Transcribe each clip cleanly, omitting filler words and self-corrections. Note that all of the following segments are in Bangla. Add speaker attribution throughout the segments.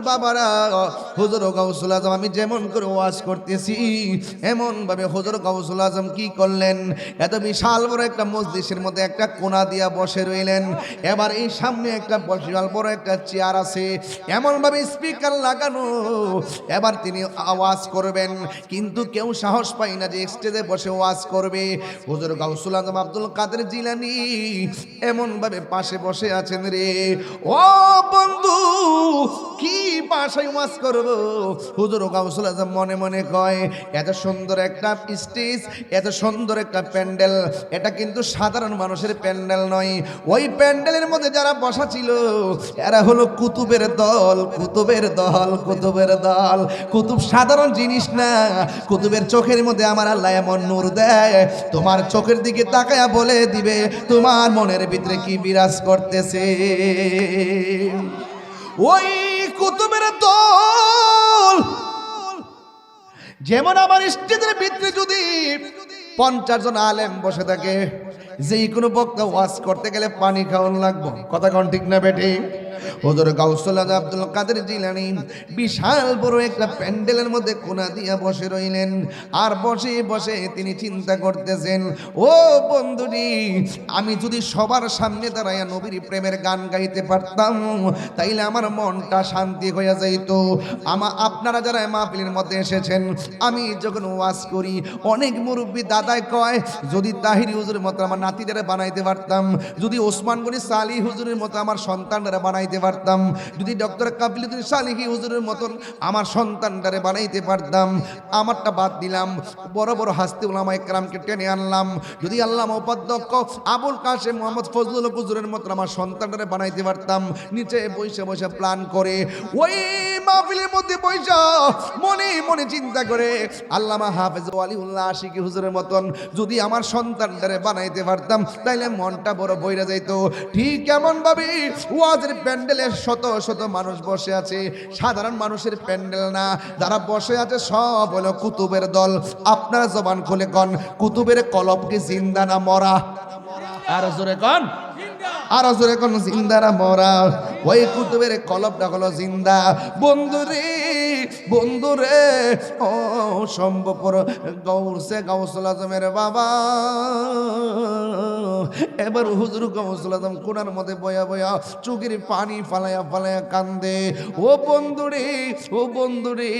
Speaker 1: বাবারা, হুজুর গাউসুল আজম আমি যেমন করে ওয়াজ করতেছি এমন ভাবে হুজুর গাউসুল আজম কি করলেন, এত বিশাল বড় একটা মজলিসের মধ্যে একটা কোণা দিয়া বসে রইলেন। এবার এই সামনে একটা বিশাল বড় একটা চেয়ার আছে, এমন ভাবে স্পিকার লাগানো, এবার তিনি আওয়াজ করবেন, কিন্তু কেউ সাহস পায় না যে স্টেজে বসে ওয়াজ করবে। হুজুর গাউসুল আজম আব্দুল কাদের জিলানী এমন ভাবে পাশে বসে আছেন রে। ও বন্ধু, কি ভাষায় ওয়াজ করব? হুজুর গাউসুল আজম মনে মনে কয়, এত সুন্দর একটা স্টেজ, এত সুন্দর একটা প্যান্ডেল, এটা কিন্তু সাধারণ মানুষের প্যান্ডেল নয়। ওই প্যান্ডেলের মধ্যে যারা বসা ছিল এরা হলো কুতুবের দল, কুতুবের দল, কুতুবের দল। কুতুব সাধারণ জিনিস না, কুতুবের চোখের মধ্যে আমার আল্লাহ এমন নূর দেয়, তোমার চোখের দিকে তাকায়া বলে দিবে তোমার মনের ভিতরে কি বিরাজ করতেছে। ওই কুতুবের দল যেমন আমার স্টেজের ভিতরে যদি 50 জন আলেম বসে থাকে, যেই কোনো বক্তা ওয়াজ করতে গেলে পানি খাওয়ান লাগবো, কথা কোন ঠিক না বেঠি? হুজুর গাউসুল আজম আব্দুল কাদের জিলানী বিশাল বড় একটা প্যান্ডেলের মধ্যে কোণা দিয়া বসে রইলেন, আর বসে বসে তিনি চিন্তা করতেছেন, ও বন্ধুরি, আমি যদি সবার সামনে দাঁড়াইয়া নবীর প্রেমের গান গাইতে পারতাম তাইলে আমার মনটা শান্তি হয়ে যাইত। আপনারা যারা মাহফিলের মধ্যে এসেছেন, আমি যখন ওয়াজ করি অনেক মুরব্বী দাদায় কয়, যদি তাহিরি হুজুরের মতো আমার নাতিদের বানাইতে পারতাম, যদি ওসমান গনি সালি হুজুরের মতো আমার সন্তানরা বানাইতে পারতাম, যদি ডক্টর কাবিলুদ্দিন সালিহি হুজুরের মতন আমার সন্তানটারে বানাইতে পারতাম। আমারটা বাদ দিলাম, বড় বড় হাস্তি উলামা ইকরামকে টেনে আনলাম, যদি আল্লামা উপাধ্যক্ষ আবুল কাশেম মোহাম্মদ ফজলুল হুজুরের মতন আমার সন্তানটারে বানাইতে পারতাম। নিচে বসে বসে প্ল্যান করে ওই মাহফিলের মধ্যে বসে মনে মনে চিন্তা করে, আল্লামা হাফেজ ওয়ালিউল্লাহ আশিকি হুজুরের মতন যদি আমার সন্তানটারে বানাইতে পারতাম তাইলে মনটা বড় বইরা যাইত। ঠিক এমন ভাবে ওয়াজের প্যান্ডেলে শত শত মানুষ বসে আছে, সাধারণ মানুষের প্যান্ডেল না, যারা বসে আছে সব হলো কুতুবের দল। আপনারা জবান খুলে কন, কুতুবের কলব কি জিন্দা না মরা? আর জোরে কন, আর জোরে কোন জিন্দারা মরা? ওই কুতুবের কলবটা হলো জিন্দা। বন্ধুরে, বন্ধুরে, ও সম্ভবপর গৌরসে গাউসুল আজমের বাবা, এবার হুজুর গাউসুল আজম কোনার মধ্যে বয়া বয়া চোখের পানি ফালায়া ফালায়া কান্দে। ও বন্ধুরে, ও বন্ধুরে,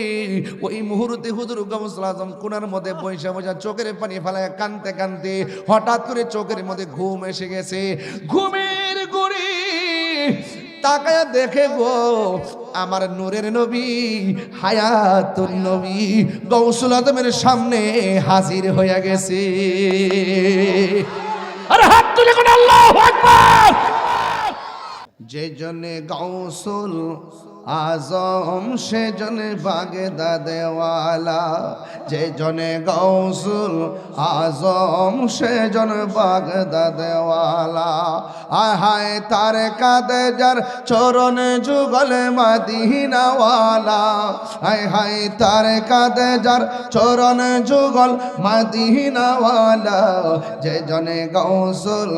Speaker 1: ওই মুহূর্তে হুজুর গাউসুল আজম কোনার মধ্যে বসে বসে চোখের পানি ফালায়া কানতে কানতে হঠাৎ করে চোখের মধ্যে ঘুম এসে গেছে। ঘুমের ঘুরে তাকায়া দেখে গো, আমার নূরের নবী, হায়াতুন নবী গাউসুল আজমের সামনে হাজির হয়ে গেছে। আরে হাত তুলে কোন আল্লাহু আকবার। যে জন্য গাউসুল আজম সে জনে বাগদাদেওয়ালা, যে জনে গাউসুল আজম সে জন বাগদাদেওয়ালা। আয় হায় তার কাঁদে যার চরণ যুগল মদিনাওয়ালা, আয় হায় তার কাঁদে যার চরণ যুগল মদিনাওয়ালা। যে জনে গাউসুল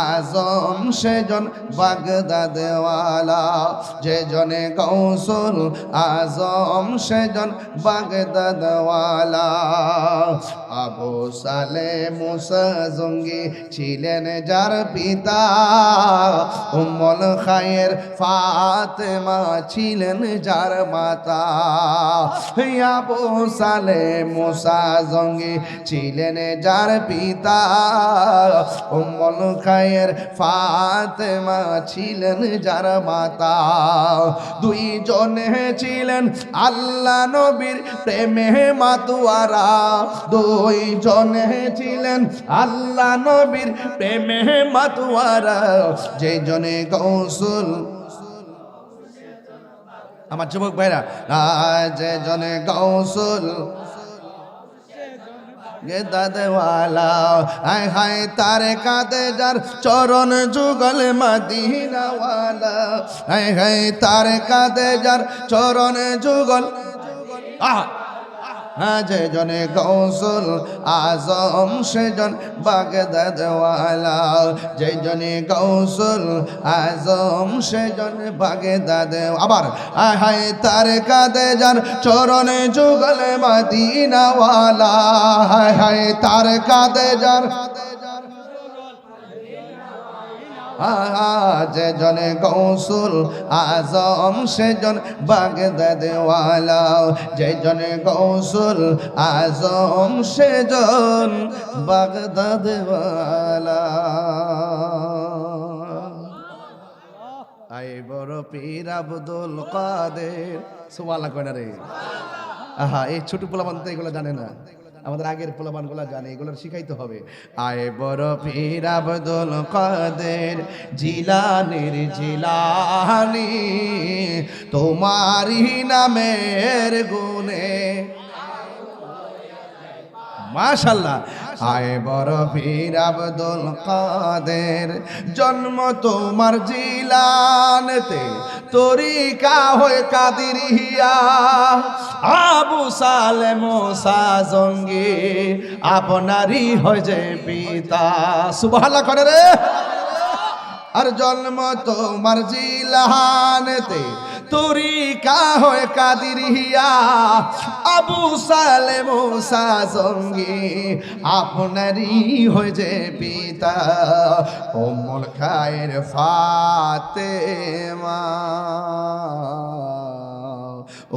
Speaker 1: আজম সে জন বাগদাদেওয়ালা, যে জনে গাউসুল আজম সেজন বাগদাদওয়ালা। আবু সালে মুসা জঙ্গি ছিলেন যার পিতা, উম্মুল খায়ের ফাতেমা ছিলেন যার মাতা। আবু সালে মুসা জঙ্গি ছিলেন যার পিতা, উম্মুল খায়ের ফাতেমা ছিলেন যার মাতা। দুইজনে ছিলেন আল্লাহ নবীর প্রেমে মাতোয়ারা, দুইজনে ছিলেন আল্লাহ নবীর প্রেমে মাতোয়ারা। যে জনে গাউসুল, আমার যুবক ভাইরা, যে জনে গাউসুল দাদেওয়ালা, আয় হায় তার কাঁদে যার চরণ যুগল মদিনাওয়ালা, আয় হায় তার কাঁদে যার চরণ যুগল। হ্যাঁ যে জনে গৌসুল আজম সেজন বাগদাদ ওয়ালা, যে জনে গৌসুল আজম সেজন বাগদাদ। আবার হায় হায় তার কাঁদে যার চরণে যুগলে মদিনা ওয়ালা, হায় হায় তার কাঁদে যার যে জনে গৌসুল আজম সেজন বাগদাদ ওয়ালা, যে জনে গৌসুল আজম সেজন বাগদাদ ওয়ালা। আই বড় পীর আব্দুল কাদের, সুবহানাল্লাহ কয় না রে। আহা, এই ছোট পোলাপান তো এগুলো জানে না, আমাদের আগের পোলাপানগুলো জানে, এগুলো শিখাইতে হবে। আয় বড় পীর আব্দুল কাদের জিলানির জিলানি, তোমারই নামের গুণে, মাশাআল্লাহ। আয় বড় পীর আব্দুল কাদের, জন্ম তোমার জিলানতে, তরিকা হয়ে কাদিরিয়া, আবু সালে মুসা জঙ্গি আপনারই হয় যে পিতা, সুবহানাল্লাহ করে রে। আর জন্ম তোমার জিলানতে, তরিকা হয়ে কাদিরিয়া, আবু সালে মুসা জঙ্গি আপনারই হয় যে পিতা, উম্মুল খায়ের ফাতেমা,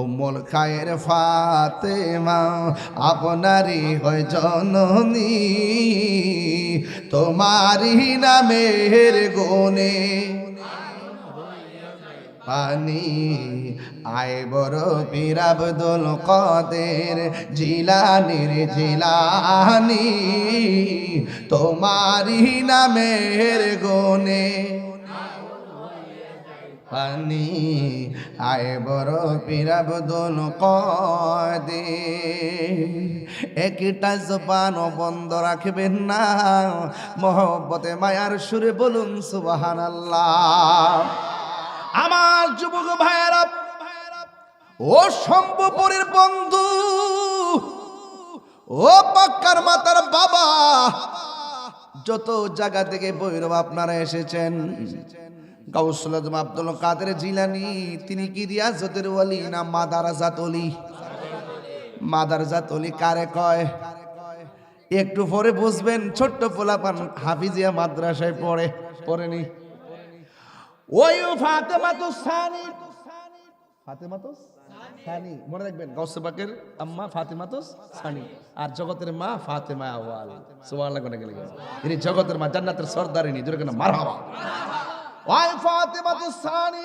Speaker 1: উম্মুল খায়ের ফাতেমা আপনারই হয় জননী, তোমারই নামের গুণে পানি। আয় বড় পীর আব্দুল কাদের জিলানির জিলানি, তোমারই নামের গুণে পানি। আয় বড় পীর আব্দুল কাদের, একটা জবান বন্ধ রাখবেন না, মহব্বতে মায়ার সুরে বলুন সুবহানাল্লাহ। আমার যুবক ভাইয়েরা, ও শম্ভুপুরীর বন্ধু, ও পাক্কার মাতার বাবা, যত জায়গা থেকে ভৈরব আপনারা এসেছেন, গাউসুল আজম আব্দুল কাদের জিলানী তিনি কি রিয়াজতের ওয়ালি না মাদারাজাত ওলি? মাদারাজাত ওলি কারে কয় একটু পরে বুঝবেন। ছোট্ট পোলাপান হাফিজিয়া মাদ্রাসায় পড়েনি। ওই ফাতেমাতুস সানি, ফাতেমাতুস সানি মনে রাখবেন, গাউসে পাকের আম্মা ফাতেমাতুস সানি, আর জগতের মা ফাতেমা আউয়াল। সুবহানাল্লাহ কোনে গেলে ইনি জগতের মা, জান্নাতের সরদারিনী, জোরে কেন মারহাবা। ওই ফাতেমাতুস সানি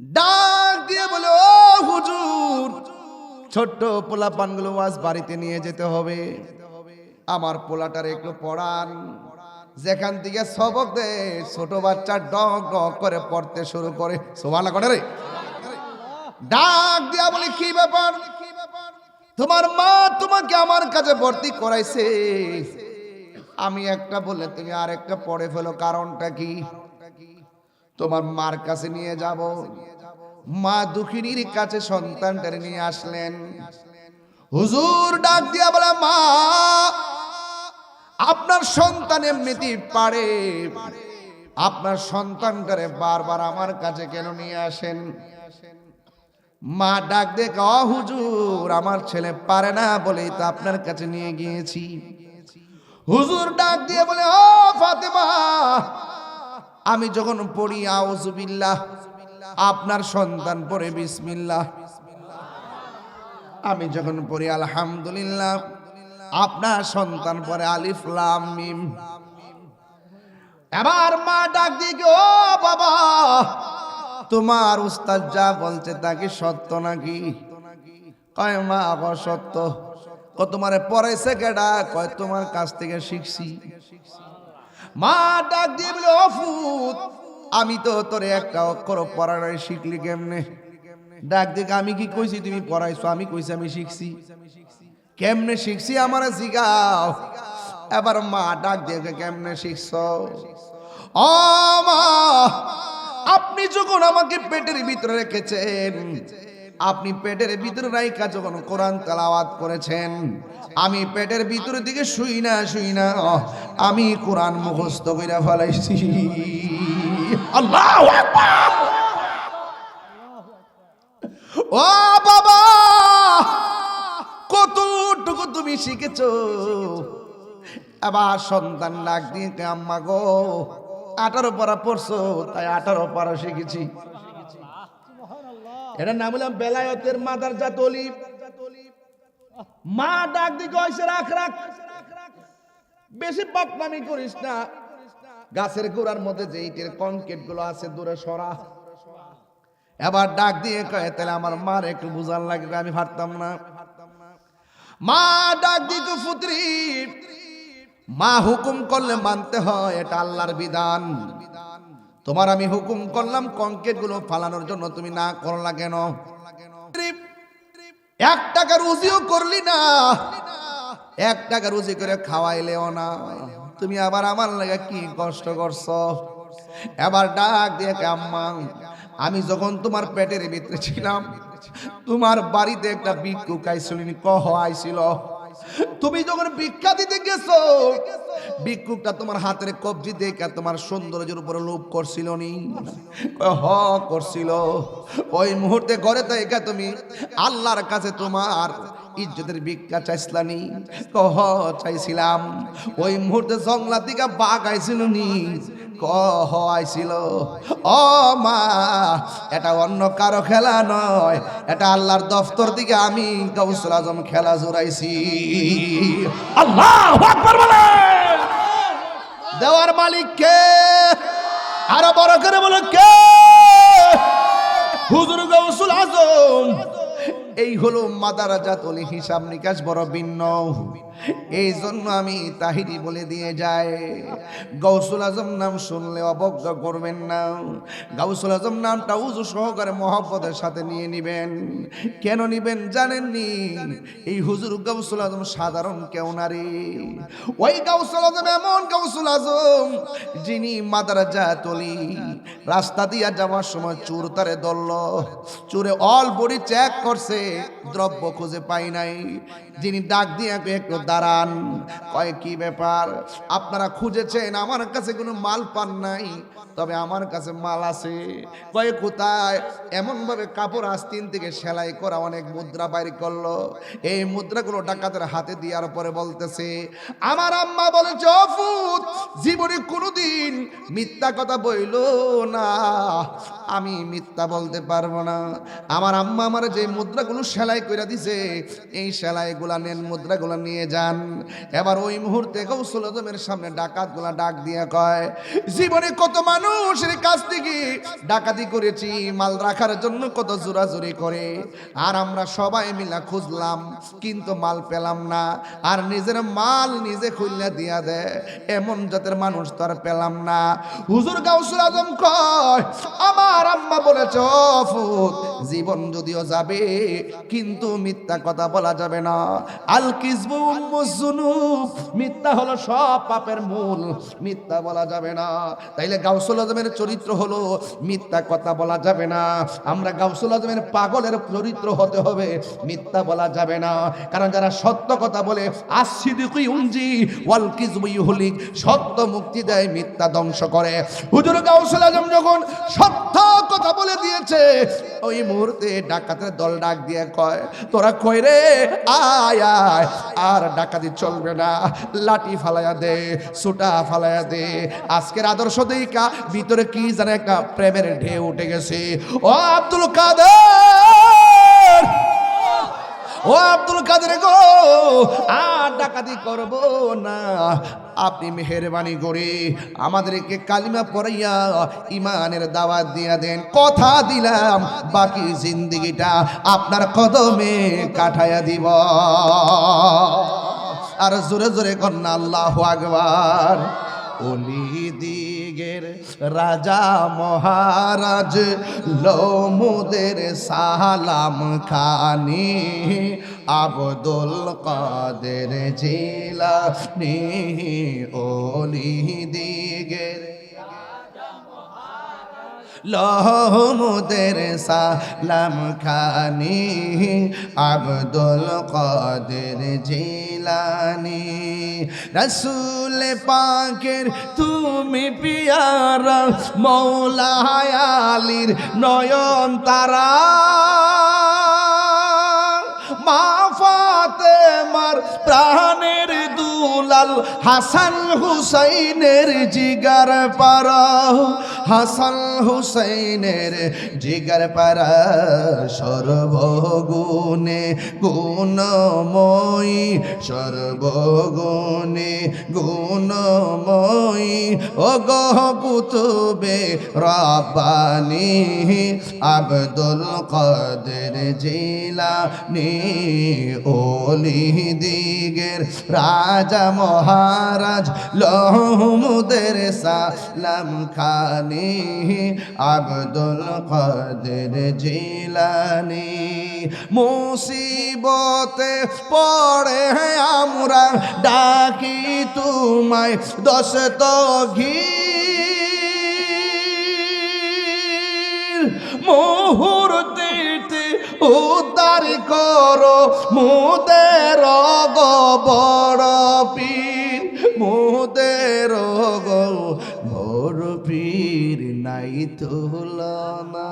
Speaker 1: ডাক দিয়ে বলে, ও হুজুর, ছোট্ট পোলাপানগুলো আজ বাড়িতে নিয়ে যেতে হবে, আমার পোলাটার একটু পড়ান। যেখান থেকে সবক দেয় ছোট বাচ্চা ডগ ডগ করে পড়তে শুরু করে। সুবহানাল্লাহ করে রে। ডাক দিয়া বলি, কি ব্যাপার? তোমার মা তোমাকে আমার কাছে ভর্তি করাইছে, আমি একটা বললে তুমি আর একটা পড়ে ফেলো, কারণটা কি? তোমার মার কাছে নিয়ে যাব। মা দুঃখিনীর কাছে সন্তানটারে নিয়ে আসলেন। হুজুর ডাক দিয়া বলে, মা আপনার সন্তান এমনিতেই পারে, আপনার সন্তানটারে বারবার আমার কাছে কেন নিয়ে আসেন? মা ডাক দিয়ে, ও হুজুর, আমার ছেলে পারে না বলেই তো আপনার কাছে নিয়ে গিয়েছি। হুজুর ডাক দিয়ে বলে, ও ফাতেমা, আমি যখন পড়ি আউযুবিল্লাহ, আপনার সন্তান পড়ে বিসমিল্লাহ, আমি যখন পড়ি আলহামদুলিল্লাহ, আপনার সন্তান পড়ে আলিফ লাম মিম। এবার মা ডাক দিয়ে, ও বাবা, তোমার উস্তাদ যা বলছে তা কি সত্য নাকি? কয় মা আবার সত্য। তোমারে পড়াইছে কেডা? কয় তোমার কাছ থেকে শিখছি। মা ডাক দিয়ে বলে, ও ফুত, আমি তো তোরে একটা অক্ষর পড়ানোর শিখলি কেমনে? ডাক দিকে, আমি কি কইছি তুমি পড়াইছো? আমি কইছি আমি শিখছি। কেমনে শিখছি আমারে জিগাও। এবার মা ডাক দিয়ে, কেমনে শিখছ? ও মা, আপনি যখন আমাকে পেটের ভিতরে রেখেছেন, আপনি পেটের ভিতরে রাইখা যখন কোরআন তেলাওয়াত করেছেন, আমি পেটের ভিতরের দিকে শুই না আমি কোরআন মুখস্থ কইরা ফেলাইছি। আল্লাহু আকবার। ও বাবা, কতটুকু তুমি শিখেছো? আবার সন্তান ডাক দিয়ে আম্মা গো 18 পারা পড়ছো, তাই 18 পারা শিখেছি। এটার নাম হলাম বেলায়েতের মাদারজাত ওলি। মা ডাক দিয়ে কইছে রাখ রাখ, বেশি পাকনামি করিস না, গাছের গোড়ার মধ্যে যে ইটের কনক্রিট গুলো আছে দূরে সরা। এবার ডাক দিয়ে কয় তাহলে আমার মার একটু বুঝার লাগবে, আমি পারতাম না। মা ডাক দিত পুত্রী, মা হুকুম করলে মানতে হয়, এটা আল্লাহর বিধান। তোমার আমি হুকুম করলাম কনক্রিট গুলো ফালানোর জন্য, তুমি না করলা কেন? 1 টাকা রুজিও করলি না, 1 টাকা রুজি করে খাওয়াইলেও না, তুমি আবার আমার লাগে কি কষ্ট করছো? এবার ডাক দিয়ে আম্মা, আমি যখন তোমার পেটের ভিতরে ছিলাম, তোমার বাড়িতে একটা ভিক্ষুক আইছিল, কহ আইছিল। তুমি যখন ভিক্ষা দিতে গেছো, ভিক্ষুকটা তোমার হাতের কবজি দেখে তোমার সৌন্দর্যের উপরে লোভ করছিল নি? হ করছিল। ওই মুহূর্তে ঘরে থেকে তুমি আল্লাহর কাছে তোমার ইজ্জতের ভিক্ষা চাইছিলানি? কহ চাইছিলাম। ওই মুহূর্তে জঙ্গলা থেকে বাঘ আইছিল নি? কহ আইছিল। ও মা, এটা অন্য কারো খেলা নয়, এটা আল্লাহর দফতর দিকে আমি গাউসুল আজম খেলা জোড়াইছি। আল্লাহু আকবার বলেন। দেওয়ার মালিক কে? আরো বড় করে বলো কে? হুজুর গাউসুল আজম। এই হলো মাদারাজাত ওলি, হিসাব নিকাশ বড় ভিন্ন। এই জন্য আমি তাহিরি বলে দিয়ে যাই, গাউসুল আজম নাম শুনলে অবজ্ঞা করবেন না। গাউসুল আজম নামটা উজু সহকারে মহব্বতের সাথে নিয়ে নিবেন। কেন নিবেন জানেননি? এই হুজুর গাউসুল আজম সাধারণ কেউ না রে। ওই গাউসুল আজম এমন গাউসুল আজম যিনি মাদারাজাত ওলি। রাস্তা দিয়া যাওয়ার সময় চোর তারে ধরল, চোরে অল বডি চেক করছে, দ্রব্য খুঁজে পাই নাই। যিনি ডাক দিয়ে একটু দাঁড়ান, কয় কি ব্যাপার আপনারা খুঁজেছেন, আমার কাছে কোনো মাল পান নাই, তবে আমার কাছে মাল আছে। কয় কোথায়? এমন ভাবে কাপড় আস্তিন থেকে সেলাই করা অনেক মুদ্রা বাইর করলো। এই মুদ্রাগুলো ডাকাতের হাতে দেওয়ার পরে বলতেছে, আমার আম্মা বলেছে ও ফুত, জীবনে কোনোদিন মিথ্যা কথা বইল না, আমি মিথ্যা বলতে পারবো না। আমার আম্মা আমার যে মুদ্রাগুলো সেলাই করে দিছে, এই সেলাইগুলা নেন, মুদ্রাগুলা নিয়ে যান। এবার ওই মুহূর্তে গাউসুল আজমের সামনে ডাকাতগুলা ডাক দিয়ে কয়, জীবনে কত মানুষের কাছ থেকে ডাকাতি করেছি, মাল রাখার জন্য কত জোরাজুরি করে, আর আমরা সবাই মিলা খুঁজলাম কিন্তু মাল পেলাম না, আর নিজের মাল নিজে খুললে দিয়া দেয়, এমন জাতের মানুষ তো আর পেলাম না। হুজুর গাউসুল আজম কয়, আমার আম্মা বলেছে ও ফুত, জীবন যদিও যাবে কিন্তু মিথ্যা কথা বলা যাবে না। আল কিযবু উম্মুজ যুনুব, মিথ্যা হলো সব পাপের মূল, মিথ্যা বলা যাবে না। তাইলে গাউসুল আজমের চরিত্র হলো মিথ্যা কথা বলা যাবে না। আমরা গাউসুল আজমের পাগলের চরিত্র হতে হবে, মিথ্যা বলা যাবে না। কারণ যারা সত্য কথা বলে, আসিদিকু ইউনজি ওয়াল কিযবু ইউহলিক, সত্য মুক্তি দেয়, মিথ্যা ধ্বংস করে। হুজুর গাউসুল আজম যখন সত্য কথা বলে দিয়েছে, ওই মুহূর্তে ডাকাতের দল ডাক দিয়ে কয়, তোরা কই রে, আয় আয়, আর ডাকাতি চলবে না, লাঠি ফালাইয়া দে, সুটা ফালাইয়া দে। আজকের আদর্শ দেখা ভিতরে কি জানে একটা প্রেমের ঢেউ উঠে গেছে। ও আব্দুল কাদের, ও আব্দুল কাদের গো, আর ডাকাতি করব না, আপনি মেহেরবানি করে আমাদেরকে কালিমা পড়াইয়া ইমানের দাওয়াত দিয়া দেন। কথা দিলাম বাকি জিন্দেগিটা আপনার কদমে কাটাইয়া দিব। আর জোরে জোরে কন্যা আল্লাহু আকবার। ওলি দিগের রাজা মহারাজ লোমুদের সালাম খানি, আব্দুল কাদের জিলানী। ওলি দিগের লহমুদের সালাম খানি আব্দুল কাদের জিলানি রসুল পাকের তুমি পিয়ারা মৌলা আলীর নয়ন তারা মা ফাতেমার প্রাণের দুলাল হাসান হুসাইনের জিগার পারা হাসান হুসাইনের জিগার পারা সর্বগুণে গুণময়ী সর্বগুণে গুণময়ী ও গো কুতুবে রব্বানি আব্দুল কাদের জিলানি ওলি দিগের রাজা মহারাজ লহমুদের সালাম খানি আব্দুল কাদের জিলানি মুসিবতে পড়ে আমরা ডাকি তোমায় দশত ঘির মুহূর্তে উদ্ধার করো মুদের গো বড় পীর মুদের গো বড় পীর নাই তুলনা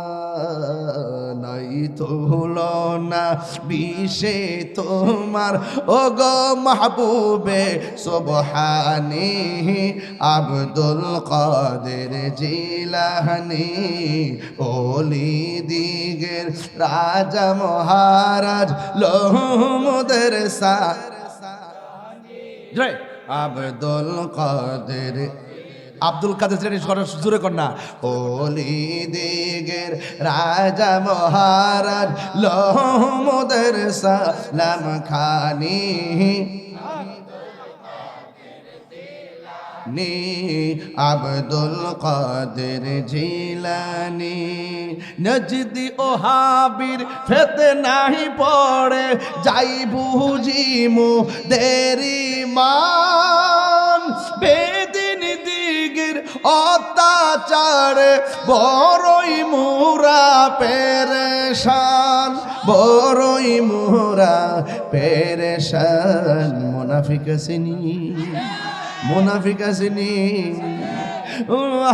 Speaker 1: নাই তুলনা বিষে তোমার ও গো মাহবুবে সুবহানি আব্দুল কাদের জিলানি ওলি দিগের রাজা মহারাজ লহমুদের জয় আব্দুল কাদের আব্দুল কাদের জোরে কন্যা ওলি দিগের রাজা মহারাজ লহমুদের সালাম খানি আব্দুল কাদের জিলানি নজদি ও হাবির ফেতে নাহি পড়ে যাই বুঝিমু দেরি মান বেদিন দিগের অত্যাচার বড়ই মুরা পেরেশান বড়ই মুরা পেরেশান মুনাফিক আসেনি মুনাফিক আসেনি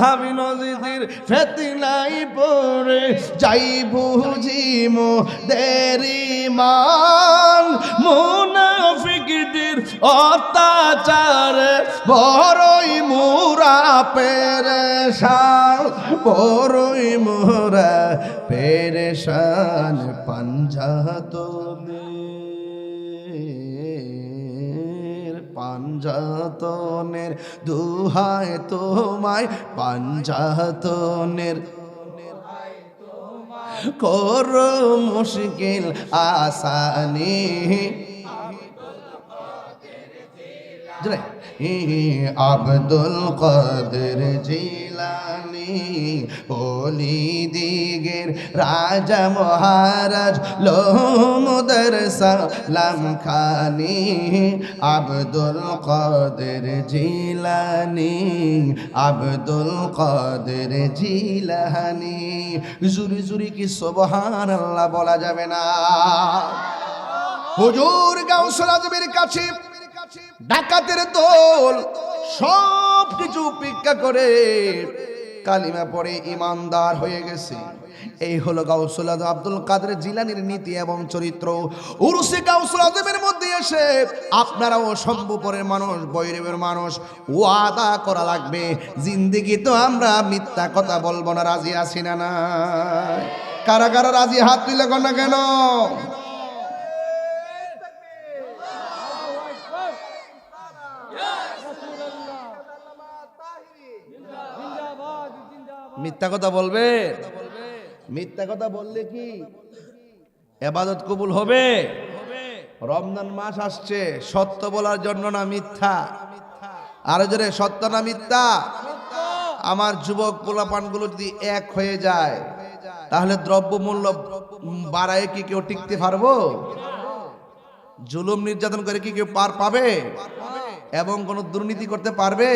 Speaker 1: হাবি নজিদের ফেতনাই পড়ে যাই বুঝিমু দেরি মান মুনাফিকদের অত্যাচার বড়ই মুরা পেরেশান বড়ই মুরা পেরেশান পাঞ্জাতনের দুহায় তোমায় পাঞ্জাতনের করো মুশকিল আসানি আব্দুল কাদের জিলানি ওলি দিগের রাজা মহারাজ লহমুদের সালাম খানি আব্দুল কাদের জিলানি আব্দুল কাদের জিলানি জুরি জুরি কি সুবহানাল্লাহ বলা যাবে না হুজুর গাউসুল আজমের কাছে ডাকাতের দল সব কিছু উপেক্ষা করে কালিমা পড়ে ইমানদার হয়ে গেছে। এই হলো গাউসুল আজম আব্দুল কাদের জিলানীর নীতি এবং চরিত্র। উরুসে গাউসুল আজমের মধ্যে এসে আপনারাও শম্ভুপুরের মানুষ, বৈরবের মানুষ, ওয়াদা করা লাগবে জিন্দেগি তো আমরা মিথ্যা কথা বলবো না। রাজি আছি না? না কারা কারা রাজি? হাত তুলে না কেন? মিথ্যা কথা বলবে? মিথ্যা কথা বললে কি ইবাদত কবুল হবে? রমজান মাস আসছে, সত্য বলার জন্য না মিথ্যা? আরো জোরে, সত্য না মিথ্যা? আমার যুবক পোলাপানগুলো যদি এক হয়ে যায় তাহলে দ্রব্য মূল্য বাড়ায় কি কেউ টিকতে পারবো? জুলুম নির্যাতন করে কি কেউ পার পাবে? এবং কোন দুর্নীতি করতে পারবে?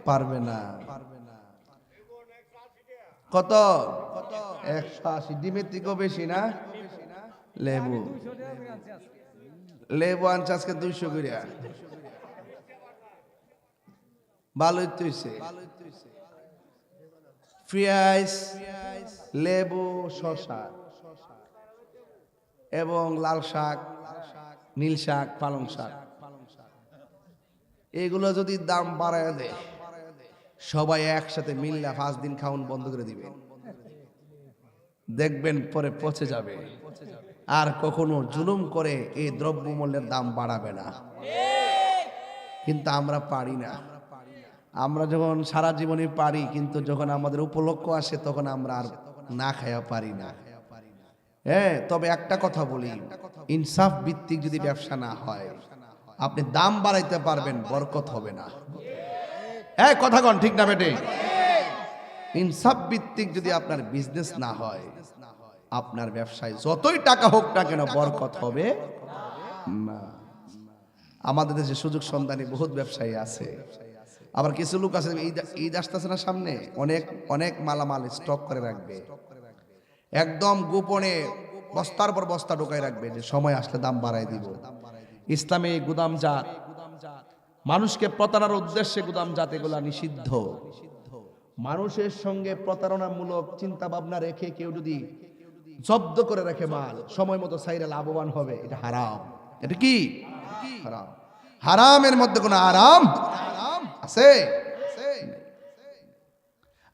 Speaker 1: পারবে না। কত? 180। ডিমের থেকেও বেশি না? লেবু লেবু আনছে আজকে 200 করে। ভালোই তো হইছে। পেঁয়াজ, লেবু, শসা এবং লাল শাক, নীল শাক, পালং শাক, এগুলো যদি দাম বাড়ায় দেয়, সবাই একসাথে মিল্লা 5 দিন খাওন বন্ধ করে দিবে, দেখবেন পরে পচে যাবে। আর কখনো জুলুম করে এই দ্রব্যমূল্যের দাম বাড়াবে না। কিন্তু আমরা পারি না। আমরা যখন সারা জীবনে পারি, কিন্তু যখন আমাদের উপলক্ষ আসে তখন আমরা আর না খায়া পারি না। হ্যাঁ, তবে একটা কথা বলি, ইনসাফ ভিত্তিক যদি ব্যবসা না হয়, আপনি দাম বাড়াইতে পারবেন, বরকত হবে না। হ্যাঁ, কথা কন ঠিক না বেটে? ইনসাফ ভিত্তিক যদি আপনার বিজনেস না হয়, আপনার ব্যবসায় যতই টাকা হোক না কেন, বরকত হবে না। আমাদের দেশে সুযোগ সন্ধানী বহুত ব্যবসায়ী আছে, আবার কিছু লোক আছে ঈদ আসতেছে না সামনে, অনেক অনেক মালামাল স্টক করে রাখবে, একদম গোপনে বস্তার পর বস্তা ঢোকায় রাখবে, যে সময় আসলে দাম বাড়ায় দিব। ইসলামে গুদামজাত, মানুষকে প্রতারণার উদ্দেশ্যে গুদামজাত, এগুলা নিষিদ্ধ। মানুষের সঙ্গে প্রতারণামূলক চিন্তা ভাবনা রেখে কেউ যদি জব্দ করে রাখে মাল, সময় মতো সাইরা লাভবান হবে, এটা হারাম। এটা কি হারাম? হারামের মধ্যে কোনো আরাম আছে?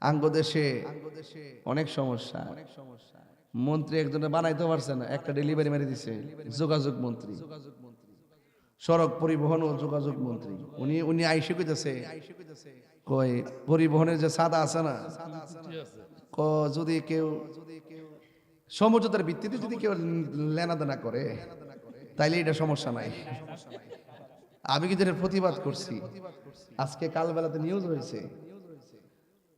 Speaker 1: আঙ্গ দেশে অনেক সমস্যা। মন্ত্রী একজনে বানাইতে পারছে না, একটা ডেলিভারি মেরে দিছে, যোগাযোগ মন্ত্রী, সড়ক পরিবহন ও যোগাযোগ মন্ত্রী। উনি আইসে কইতেছে, কই পরিবহনের যে সাদা আছে না, যদি কেউ সমঝোতার ভিত্তিতে যদি কেউ লেনাদেনা করে, তাইলে এটা সমস্যা নাই। আমি কিন্তু এর প্রতিবাদ করছি, আজকে কালবেলাতে নিউজ হয়েছে।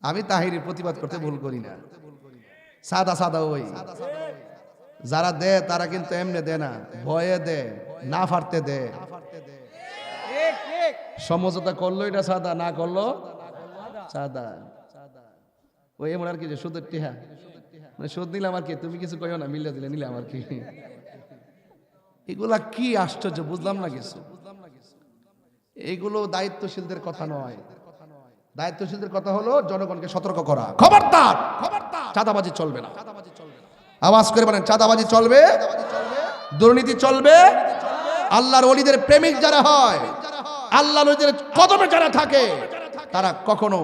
Speaker 1: আমি তাহিরের প্রতিবাদ করতে ভুল করি না। সাদা সাদা ওই যারা দেয় তারা কিন্তু এমনি দেয় না, ভয়ে দেয়, না ফাটতে দেয়। সমঝোতা করলো এটা সাদা, না করলো সাদা। ওই এমন আর কি, যে সুদের টিহা, মানে সুদ নিলাম আর কি, তুমি কিছু কইও না, মিলে দিলে নিলাম আর কি। এগুলা কি আশ্চর্য, বুঝলাম না কিছু। এগুলো দায়িত্বশীলদের কথা নয়। দায়িত্বশীলদের কথা হলো জনগণকে সতর্ক করা, খবরদার চাঁদাবাজি চলবে না। আওয়াজ করে বলেন, চাঁদাবাজি চলবে, দুর্নীতি চলবে। আল্লাহর ওলিদের প্রেমিক যারা হয়, আল্লাহর ওলিদের কদমে যারা থাকে, তারা কখনো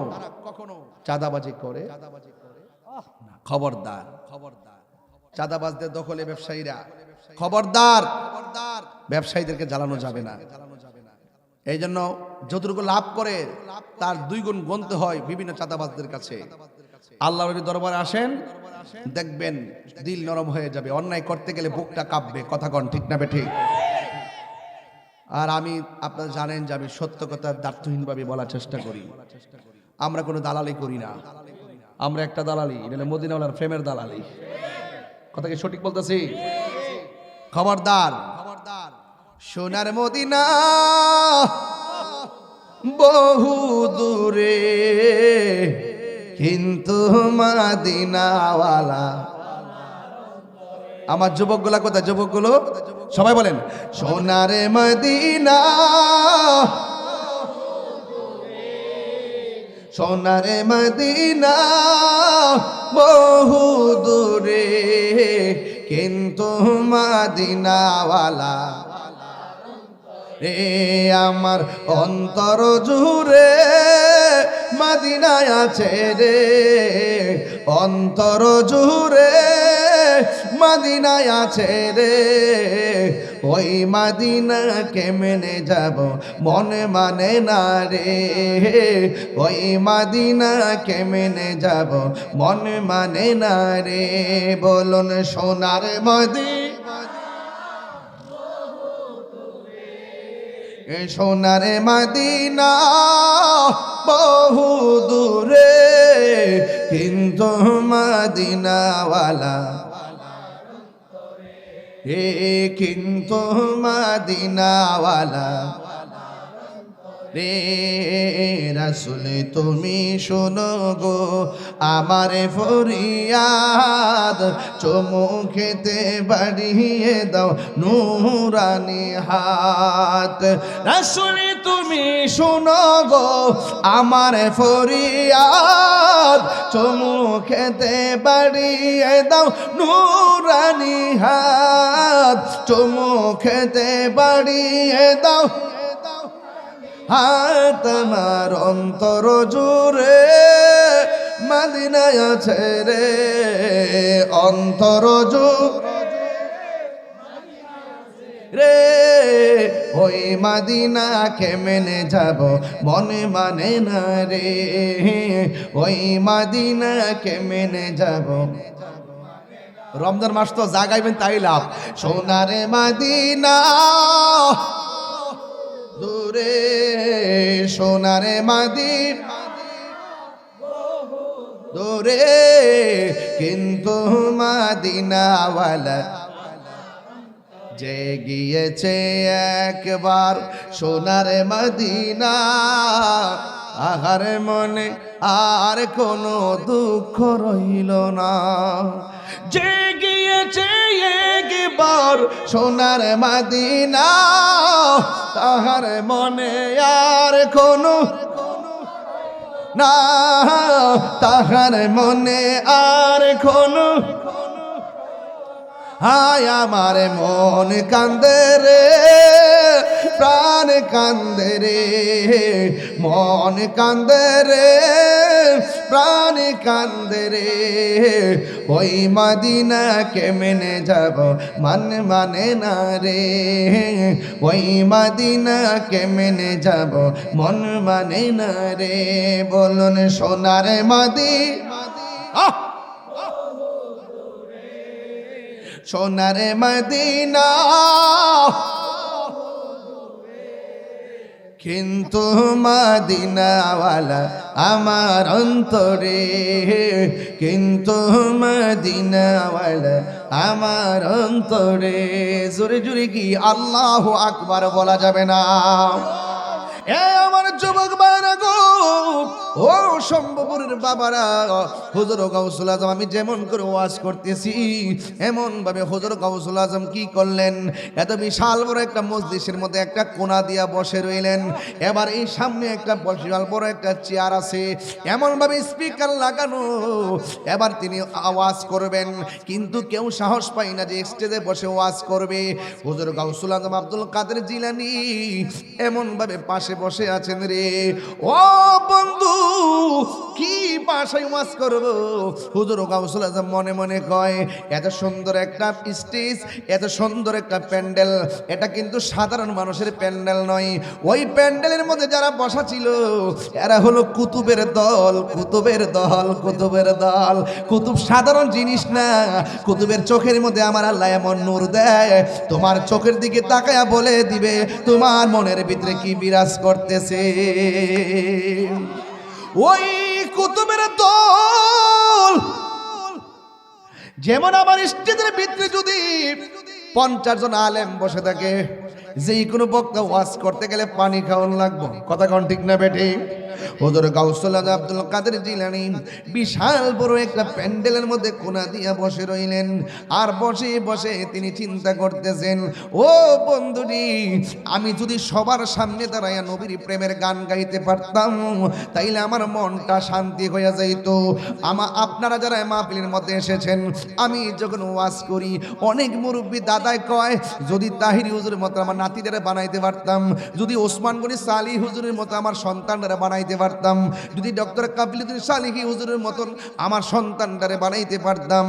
Speaker 1: চাঁদাবাজি করে না। খবরদার, চাঁদাবাজদের দখলে ব্যবসায়ীরা, খবরদার, ব্যবসায়ীদেরকে জ্বালানো যাবে না। এই জন্য যতটুকু লাভ করে তার 2 গুণ গুনতে হয় বিভিন্ন চাঁদাবাজদের কাছে। আল্লাহর দরবারে আসেন, দেখবেন দিল নরম হয়ে যাবে। অন্যায় করতে গেলে বুকটা কাঁপবে, কথা কন ঠিক না বেঠিক? আর আমি, আপনারা জানেন যে আমি সত্য কথা দ্ব্যর্থহীনভাবে বলার চেষ্টা করি। আমরা কোনো দালালি করি না, আমরা একটা দালালি, এটা মদিনাওয়ালার প্রেমের দালালি। কথা কি সঠিক বলতেছি? খবরদার, সোনার মদিনা বহু দূরে, কিন্তু মদিনাওয়ালা। আমার যুবকগুলা কোথায়? যুবকগুলো সবাই বলেন, সোনার মদিনা, সোনার মদিনা বহু দূরে, কিন্তু মদিনাওয়ালা রে আমার অন্তর জুড়ে মদিনায় আছে রে, অন্তর জুড়ে মদিনায় আছে রে। ওই মদিনা কেমনে যাব, মনে মানে না রে। ওই মদিনা কেমনে যাব, মনে মানে না রে। বলুন সোনার মদিনা, সোনার মদিনা বহু দূরে, কিন্তু মদিনাওয়ালা হে, কিন্তু মদিনাওয়ালা রে রাসূল তুমি শোনো গো আমার ফরিয়াদ, চুমু খেতে বাড়িয়ে দাও নূরানি হাত। রাসূল তুমি শোনো গো আমার ফরিয়াদ, চুমু খেতে বাড়িয়ে দাও নূরানি হাত, চুমু খেতে বাড়িয়ে দাও হাত। আমার অন্তর জুড়ে মদিনায় আছে রে, অন্তর রে ওই মদিনাকে মেনে যাব মনে মানে না রে, ওই মদিনাকে মেনে যাব। রমজান মাস তো জাগাইবেন তাই লাভ। সোনারে মদিনা দূরে, সোনারে মদিনা দূরে, কিন্তু মদিনাওয়ালা যে গিয়েছে একবার সোনারে মদিনা, আহার মনে আর কোনো দুঃখ রইল না। যে গিয়েছে একবার সোনার মদিনা, তাহার মনে আর কোনো না, তাহার মনে আর কোনো। হায় আমার মন কান্দে রে, প্রাণ কান্দে রে, মন কান্দে রে, প্রাণ কান্দে রে। ওই মদিনাকে মেনে যাব মানে না রে, ওই মদিনাকে মেনে যাব মন মানে না রে। বলুন সোনার মদিনা, সোনার মদিনা, কিন্তু মদিনাওয়ালা আমার অন্তরে, কিন্তু মদিনাওয়ালা আমার অন্তরে। জোরে জোরে কি আল্লাহু আকবার বলা যাবে না? এ আমার যুবক ভাইরা গো, ও সম্ভবপুরের বাবারা, হুজুর গাউসুল আজম আমি যেমন করে ওয়াজ করতেছি এমন ভাবে হুজুর গাউসুল আজম কি করলেন, এত বিশাল বড় একটা মজলিসের মধ্যে একটা কোণা দিয়া বসে রইলেন। এবার এই সামনে একটা বিশাল বড় একটা চেয়ার আছে, এমন ভাবে স্পিকার লাগানো, এবার তিনি আওয়াজ করবেন, কিন্তু কেউ সাহস পায় না যে স্টেজে বসে ওয়াজ করবে। হুজুর গাউসুল আজম আব্দুল কাদের জিলানী এমন ভাবে পাশে বসে আছেন রে। ও বন্ধু কি ভাষায় ওয়াজ করব? হুজুর গাউসুল আজম মনে মনে কয়, এত সুন্দর একটা স্টেজ, এত সুন্দর একটা প্যান্ডেল, এটা কিন্তু সাধারণ মানুষের প্যান্ডেল নয়। ওই প্যান্ডেলের মধ্যে যারা বসা ছিল এরা হলো কুতুবের দল, কুতুবের দল, কুতুবের দল। কুতুব সাধারণ জিনিস না, কুতুবের চোখের মধ্যে আমার আল্লাহ এমন নূর দেয়, তোমার চোখের দিকে তাকায়া বলে দিবে তোমার মনের ভিতরে কি বিরাজ করতেছে। ওই কুতুবের দল যেমন আমার স্টেজের ভিতরে যদি 50 জন আলেম বসে থাকে, যেই কোনো বক্তা ওয়াজ করতে গেলে পানি খাওয়ান লাগবো। কথা কোন ঠিক না বেঠি? হুজুর গাউসুল আজম আব্দুল কাদের জিলানী বিশাল বড় একটা প্যান্ডেলের মধ্যে কোণা দিয়া বসে রইলেন, আর বসে বসে তিনি চিন্তা করতেছেন, ও বন্ধুরি, আমি যদি সবার সামনে দাঁড়াইয়া নবীর প্রেমের গান গাইতে পারতাম তাইলে আমার মনটা শান্তি হয়ে যাইত। আপনারা যারা মাহফিলের মধ্যে এসেছেন, আমি যখন ওয়াজ করি অনেক মুরব্বী দাদায় কয়, যদি তাহিরি হুজুরের মতো আমার নাতিদের বানাইতে পারতাম, যদি ওসমান গনি সালি হুজুরের মতো আমার সন্তানরা বানাইতে পারতাম, যদি ডক্টর কাবিলুদ্দিন সালিহি হুজুরের মতন আমার সন্তানটারে বানাইতে পারতাম।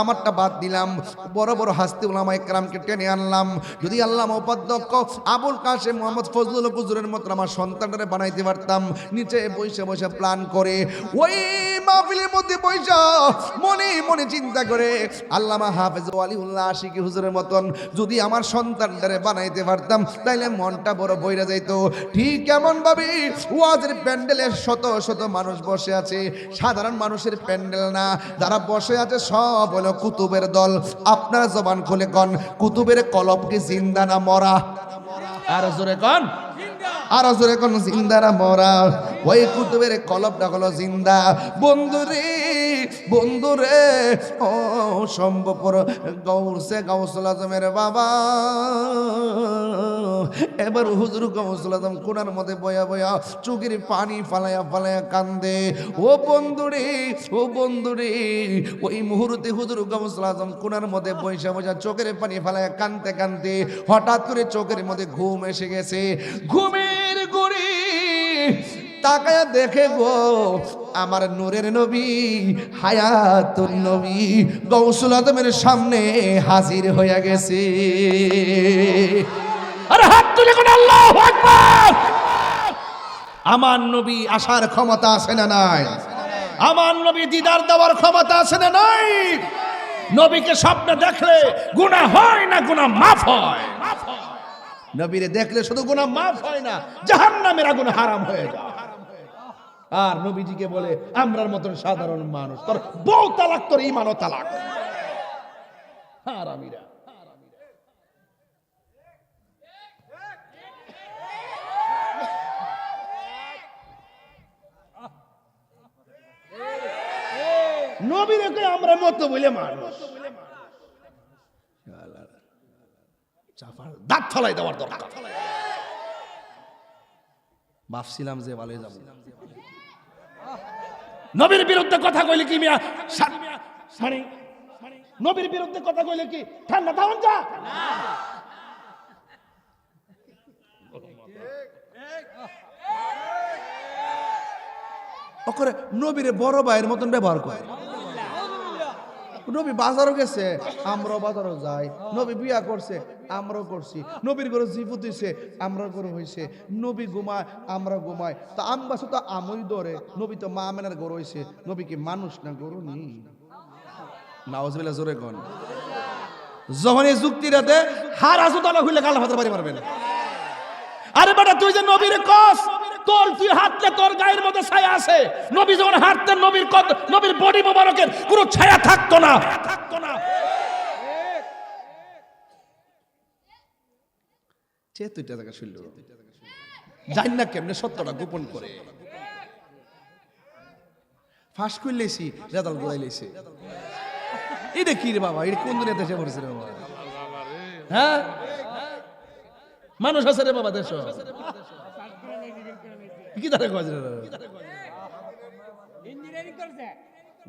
Speaker 1: আমারটা বাদ দিলাম, বড় বড় হাস্তি উলামা ইকরামকে টেনে আনলাম, যদি আল্লামা উপাধ্যক্ষ আবুল কাশেম মোহাম্মদ ফজলুল হুজুরের মতন আমার সন্তানটারে বানাইতে পারতাম। নিচে বসে বসে প্ল্যান করে ওই মাহফিলের মধ্যে বসে মনে মনে চিন্তা করে, আল্লামা হাফেজ ওয়ালিউল্লাহ আশিকি হুজুরের মতন যদি আমার সন্তানটারে বানাইতে পারতাম তাইলে মনটা বড় বইরা যাইত। ঠিক এমন ভাবে ওয়াজের প্যান্ডেলে শত শত মানুষ বসে আছে, সাধারণ মানুষের প্যান্ডেল না, যারা বসে আছে সব হলো কুতুবের দল। আপনারা জবান খুলে কন, কুতুবের কলব কি জিন্দা না মরা? আর জোরে কন, আর জোরে কোন জিন্দারা মরা ওই কুতুবের কলবটা হলো জিন্দা বন্ধুরে বন্ধুরে ও সম্ভবপর গৌসে গাউসুল আজমের বাবা এবার হুজুর গাউসুল আজম কোনার মধ্যে বয়া বয়া চোখের পানি ফালায়া ফালায়া কান্দে ও বন্ধুরে ওই মুহূর্তে হুজুর গাউসুল আজম কোনার মধ্যে বইসা বইসা চোখের পানি ফালায়া কানতে কানতে হঠাৎ করে চোখের মধ্যে ঘুম এসে গেছে ঘুমের গুড়ি তাকায়া দেখে গো আমার নূরের নবী হায়াতুন নবী গাউসুল আজমের সামনে হাজির হয়ে গেছে আরে হাত তুলে কোন আল্লাহু আকবার আমার নবী আসার ক্ষমতা আছে না নাই আমার নবী দিদার দেওয়ার ক্ষমতা আছে না নাই নবীকে স্বপ্নে দেখলে গুনাহ হয় না গুনাহ মাফ হয় নবীরে দেখলে শুধু গুনাহ মাফ হয় না জাহান্নামের আগুন হারাম হয়ে যায় আর নবীজিকে বলে আমরার মতন সাধারণ মানুষ তোর বউ তালাক তোর ঈমানও তালাক হারামিরা নবীরে কই আমরা মত বলে মানুষ চাফার দাঁত ফলাই দেওয়ার দরকার ভাবছিলাম যে ভালোই যাব নবীর বিরুদ্ধে কথা কইলে কি মিয়া মানে নবীর বিরুদ্ধে কথা কইলে কি ঠান্ডা থাকুন যা ওকরে নবীরে বড় ভাইয়ের মতন ব্যবহার করে নবী বাজারও গেছে আমরাও বাজারও যাই নবী বিয়া করছে আমরাও করছি নবীর ঘরে জিফুত হইছে আমরা ঘরে হইছে নবী ঘুমায় আমরা ঘুমাই তো আমবাসে তো আমই ধরে নবী তো মা মেনার ঘর হইছে নবী কি মানুষ না গরু নি নাউজুবিল্লাহ জোরে কোন যখন এই যুক্তিটা দে হার আসু তালা হইলে গাল হাতের বাড়ি মারবেন আরে বেটা তুই যে নবীরে কস তোর তুই হাতলে তোর গায়ের মধ্যে ছায়া আছে নবী যখন হাঁটতেন নবীর বডি মোবারকের কোনো ছায়া থাকতো না তুইটা দেখা শুনল জানি না কেমনে সত্যটা গোপন করে ফাঁস করলেছি রেদাল গোড়াইলেছি এটা কি রে বাবা এটা কোন দুনিয়াতে এসে পড়েছে রে বাবা হ্যাঁ মানুষ আছে রে বাবা দেশ কি তারা কয়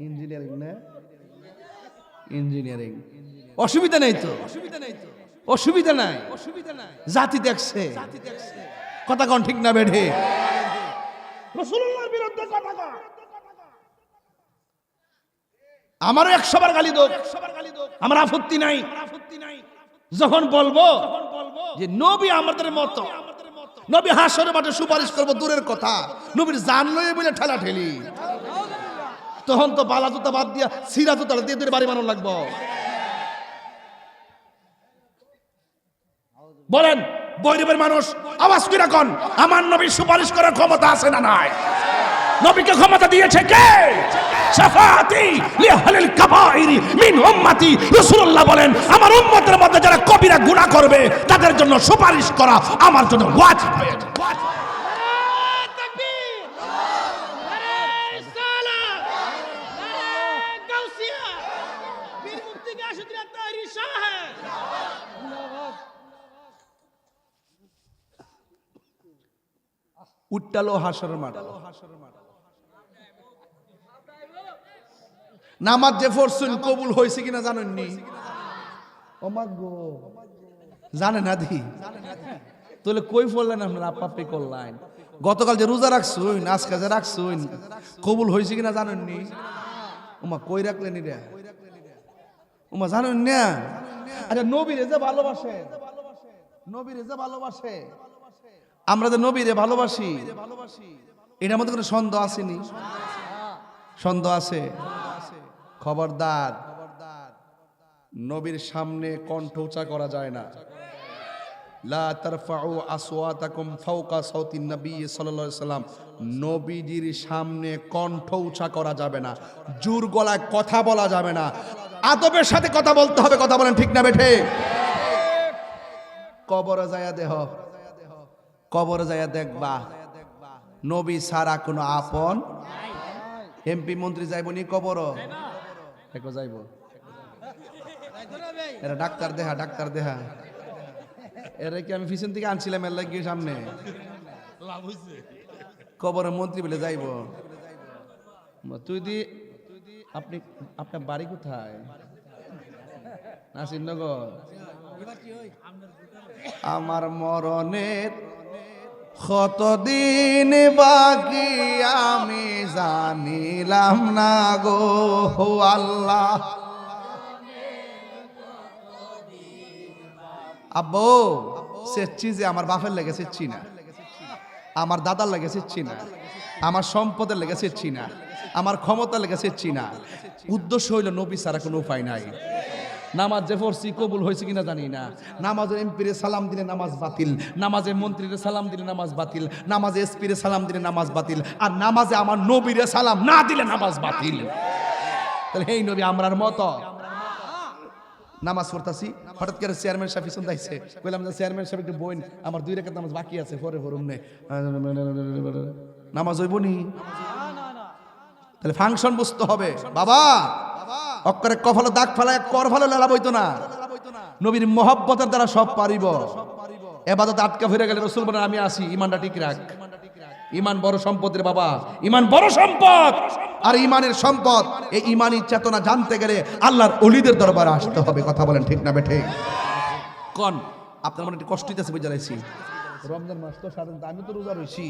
Speaker 1: ইঞ্জিনিয়ারিং না ইঞ্জিনিয়ারিং অসুবিধা নাই তো অসুবিধা নাই জাতি দেখছে কথা কোন ঠিক না বেঠে রাসূলুল্লাহর বিরুদ্ধে কথা কয় আমারও 100 বার গালি দোক আমার আপত্তি নাই যখন বলবো যে নবী আমাদের মতো নবী হাসরের মাঠে সুপারিশ করবো দূরের কথা নবীর জান লয়ে বলে ঠেলা ঠেলি তখন তো বালা জুতা বাদ দিয়া সিরা জুতা দিয়ে দূরে বাড়ি বানানো লাগবো বলেন বৈরবের মানুষ আওয়াজ করে কোন আমার নবীর সুপারিশ করার ক্ষমতা আছে না নাই নবীকে ক্ষমতা দিয়েছে কে শাফাআতি লিআহলিল কাবাইর মিন উম্মতি রাসূলুল্লাহ বলেন আমার উম্মতের মধ্যে যারা কবিরা গুনাহ করবে তাদের জন্য সুপারিশ করা আমার জন্য ওয়াজিব হয়ে যায় তাকবীর নারে সালাত নারে গাউসিয়া পীর মুফতি গাশিদুল্লাহ তাহরি সাহেব উট্টালো হাসরের মাঠ নামাজ যে পড়ছেন কবুল হয়েছে কিনা জানেননি ওমাগো জানে না দি তাহলে কই পড়লেন আপনারা আপাপি করলেন গতকাল যে রোজা রাখছুন আজকে যে রাখছুন কবুল হয়েছে কিনা জানেননি ওমা কই রাখলেন রে ওমা জানেন না আচ্ছা নবীরে যে ভালোবাসে নবীরে যে ভালোবাসে আমরা যে নবীরে ভালোবাসি এটার মধ্যে কোনো সন্দেহ আসেনি সন্দেহ আছে খবরদার নবীর সামনে কণ্ঠ উঁচা করা যায় না লা তারফাউ আসওয়াতাকুম ফাওকা সাউতিন নবী সাল্লাল্লাহু আলাইহি সাল্লাম নবীজির সামনে কণ্ঠ উঁচা করা যাবে না জোর গলায় কথা বলা যাবে না আদবের সাথে কথা বলতে হবে কথা বলেন ঠিক না বেঠে কবরে যায়া দেহ কবরে যাইয়া দেখবা নবী ছাড়া কোনো আপন এমপি মন্ত্রী যাইব নি কবর দেখো যাইব এরা ডাক্তার দেহা এরা কি আমি পিছন থেকে আনছিলাম এর লাগিয়ে সামনে কবরের মন্ত্রী বলে যাইব তুই দি আপনি আপনার বাড়ি কোথায় নাসিরনগর আমার মরণের কতদিন বাকি আমি জানিলাম না গো আল্লাহ আব্বু সেচ্ছি যে আমার বাপের লেগে সেচ্ছি না আমার দাদার লেগে সেচ্ছি না আমার সম্পদের লেগে সেচ্ছি না আমার ক্ষমতা লেগে সেচ্ছি না উদ্দেশ্য হইল নবী ছাড়া কোনো উপায় নাই নামাজ যে পড়ছি কবুল হয়েছে কিনা জানি না নামাজের এমপিরে সালাম দিলে নামাজ বাতিল নামাজে মন্ত্রীরে সালাম দিলে নামাজ বাতিল নামাজে এসপিরে সালাম দিলে নামাজ বাতিল আর নামাজে আমার নবীরে সালাম না দিলে নামাজ বাতিল তাহলে এই নবী আমরার মতো নামাজ পড়তাছি হঠাৎ করে চেয়ারম্যান সাহেব পিছন দাইছে কইলাম যে চেয়ারম্যান সাহেব একটু বইন আমার 2 রাকাত নামাজ বাকি আছে পরে পড়ুম নে নামাজ হইব নি তাহলে ফাংশন বুঝতে হবে বাবা অক্ষরে কফলে দাগ ফেলায় কর ভালো লেলা বইতো না নবীর মহব্বতের দ্বারা সব পারিব এবাদত আটকা ফিরে গেলে রাসূল বলেন আমি আসি ঈমানটা ঠিক রাখ ঈমান বড় সম্পদের বাবা ঈমান বড় সম্পদ আর ঈমানের সম্পদ এই ঈমানি চেতনা জানতে গেলে আল্লাহর ওলিদের দরবারে আসতে হবে কথা বলেন ঠিক না বেঠিক কোন আপনার মনে একটু কষ্ট হইতেছে বুঝাইছি রমজান মাস তো সাধারণত আমি তো রোজা রইছি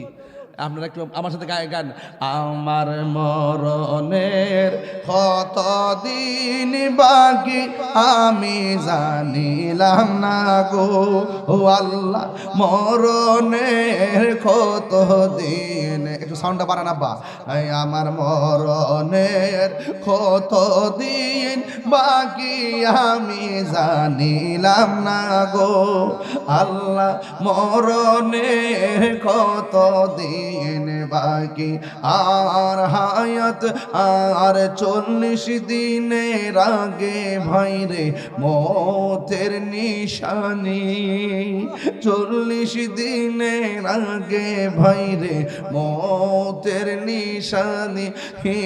Speaker 1: আপনারা একটু আমার সাথে গান আমার মরণের কতদিন বাকি আমি জানিলাম না গো আল্লাহ মরণের কতদিন একটু সাউন্ডটা বাড়ান আব্বা আমার মরণের কতদিন বাকি আমি জানিলাম না গো আল্লাহ মরণের কতদিন বাকি আর হায়াত আর 40 দিনের আগে ভাইরে মতের নিশানি 40 দিনের আগে ভাইরে মতের নিশানি হে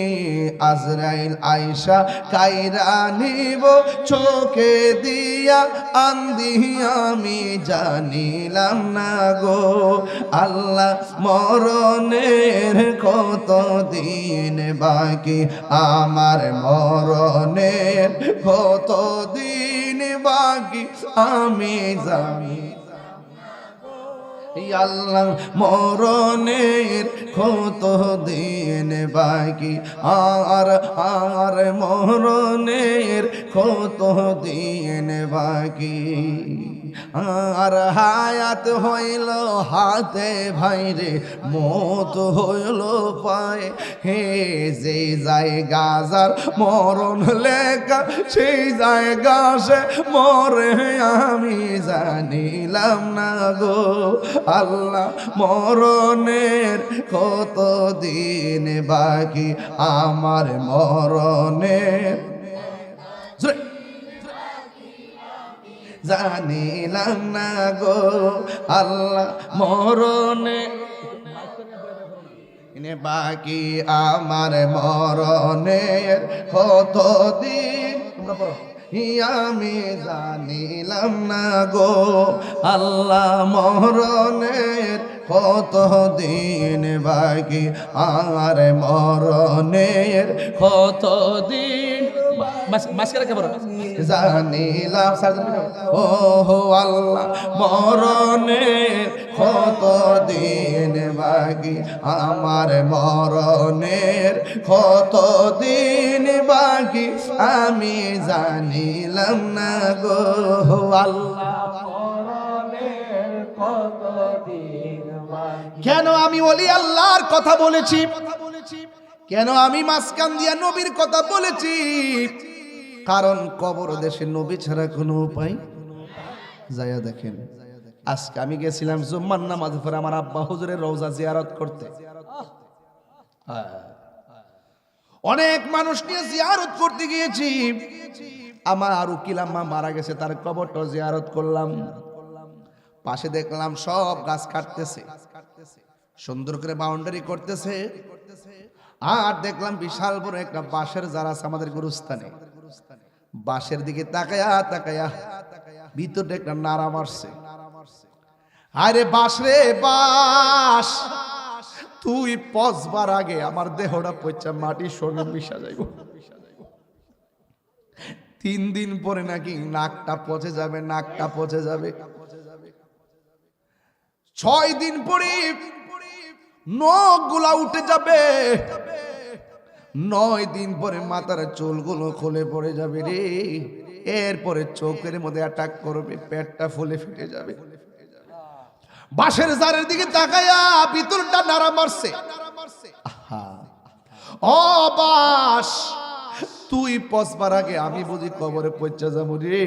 Speaker 1: আজরাইল আয়েশা কাইরা নিব চোখে দিয়া আন্দি আমি জানিলাম না গো আল্লাহ মরণের কতদিন বাকি আমার মরণের কতদিন বাকি আমি জানি আল্লাহ মরণের কতদিন বাকি আর মরণের কতদিন বাকি আর হায়াত হইল হাতে ভাইরে মত হইল পায় হে যে জায়গা যার মরণ লেখা সেই জায়গা সে মরে আমি জানিলাম না গো আল্লাহ মরণের কতদিন বাকি আমার মরণের জানিলাম না গো আল্লাহ মরণে বাকি আমার মরণের কতদিন আমি জানিলাম না গো আল্লাহ মরণের কতদিন বাকি আর মরণের কতদিন মাসকারা কেবল জানিলাম ও আল্লাহ মরণের কতদিন বাকি আমার মরণের কতদিন বাকি আমি জানিলাম না গো আল্লাহ মরণের কতদিন বাকি কেন আমি ওলি আল্লাহর কথা বলেছি কেন আমি মাসকান দিয়া নবীর কথা বলেছি কারণ কবর দেশে নবী ছাড়া কোনো উপায় যায়া দেখেন আজকে আমি গেছিলাম জুম্মার নামাজ পড়ে আমার আব্বা হুজুরের রওজা জিয়ারত করতে অনেক মানুষ নিয়ে জিয়ারত করতে গিয়েছি আমার উকিল আম্মা মারা গেছে তার কবরটা জিয়ারত করলাম পাশে দেখলাম সব গাছ কাটতেছে, সুন্দর করে বাউন্ডারি করতেছে। আর দেখলাম বিশাল বড় একটা বাঁশের জারা আছে আমাদের গুরুস্থানে। বাঁশের দিকে তাকায়া তাকায়া ভিতরে একটা নাড়া মারছে। আরে বাঁশ রে বাঁশ, তুই পচবার আগে আমার দেহটা পচা মাটির সঙ্গে মিশা যাইব। 3 দিন পরে নাকি নাকটা পচে যাবে, নাকটা পচে যাবে। 6 দিন পরে নখগুলা উঠে যাবে। 9 দিন পরে মাথার চুলগুলো খুলে পড়ে যাবে রে। এরপরে চোখের মধ্যে অ্যাটাক করবে, পেটটা ফুলে ফেটে যাবে। বাঁশের জারের দিকে তাকায়া ভিতরটা নাড়া মারছে। ও বাঁশ, তুই পচবার আগে আমি বুঝি কবরে পৌঁছা যাবো রে।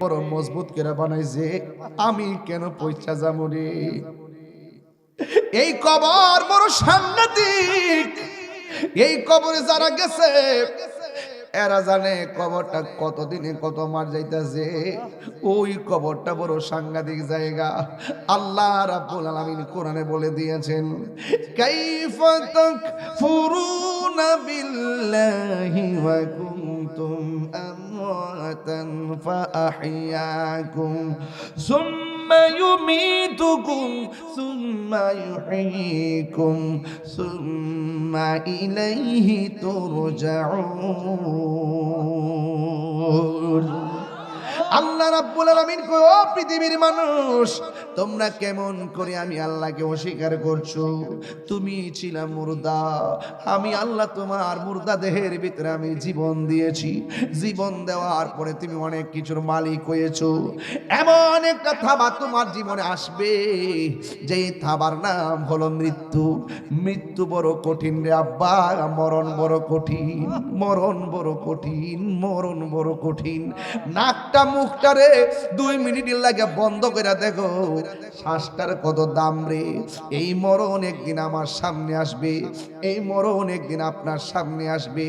Speaker 1: বড় মজবুত করে বানাইছে, আমি কেন পৌঁছা যাবো রে? এই কবর বড় সাংঘাতিক। এই কবরে যারা গেছে এরা জানে কবরটা কতদিনে কত মার যাইতেছে। ওই কবরটা বড় সাংঘাতিক জায়গা। আল্লাহ রাব্বুল আলামিন কোরআনে বলে দিয়েছেন, কাইফা তাকফুরুনা বিল্লাহি ওয়া কুনতুম আমওয়াতান ফাআহইয়াকুম সুম্মা ইউমীতুকুম সুম্মা ইউহয়ীকুম সুম্মা ইলাইহি তুরজাউন। আল্লাহ রাব্বুল আলামিন কয়, ও পৃথিবীর মানুষ, তোমরা কেমন করে আমি আল্লাহকে অস্বীকার করছো? তুমি ছিলা মুর্দা, আমি আল্লাহ তোমার মুর্দা দেহের ভিতরে আমি জীবন দিয়েছি। জীবন দেওয়ার পরে তুমি অনেক কিছুর মালিক হয়েছো। এমন একটা থাবা তোমার জীবনে আসবে, যেই থাবার নাম হলো মৃত্যু। মৃত্যু বড় কঠিন রে আব্বা, মরণ বড় কঠিন, মরণ বড় কঠিন, মরণ বড় কঠিন। নাকটা মুখটারে 2 মিনিটের লাগে বন্ধ করে দেখো, শ্বাসটার কত দাম রে। এই মরণ একদিন আমার সামনে আসবে, এই মরণ একদিন আপনার সামনে আসবে।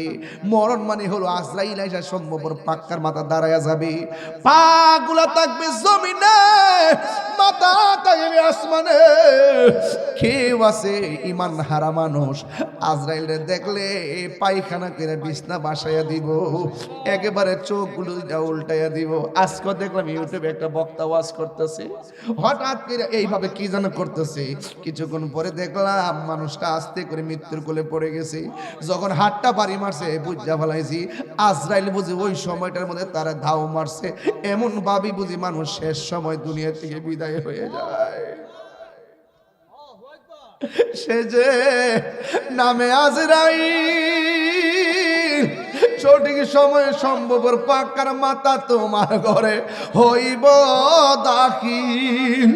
Speaker 1: মরণ মানে হলো আজরাইল আইসা সম্ভবর পাক্কার মাথা দাঁড়ায়া যাবে। পা গুলা থাকবে জমিনে, মাথা থাকবে আসমানে। কেউ আছে ইমান হারা মানুষ, আজরাইল দেখলে পায়খানা করে বিছনা বাসাইয়া দিব, একেবারে চোখগুলো উল্টাইয়া দিব। আজকে দেখলাম ইউটিউবে একটা বক্তা ওয়াজ করতেছে, হঠাৎ করে এইভাবে কি যেন করতেছে। কিছুক্ষণ পরে দেখলাম মানুষটা আস্তে করে মৃত্যুর কোলে পড়ে গেছে। যখন হাতটা বাড়ি মারছে বুঝা ফেলাইছি আজরাইল বুঝি ওই সময়টার মধ্যে তারা ধাও মারছে। এমন ভাবি বুঝি মানুষ শেষ সময় দুনিয়া থেকে বিদায় হয়ে যায়। সে যে নামে আজরাইল, সঠিক সময়ে সম্ভবর পাকার মাথা তোমার ঘরে হইব দাখিল।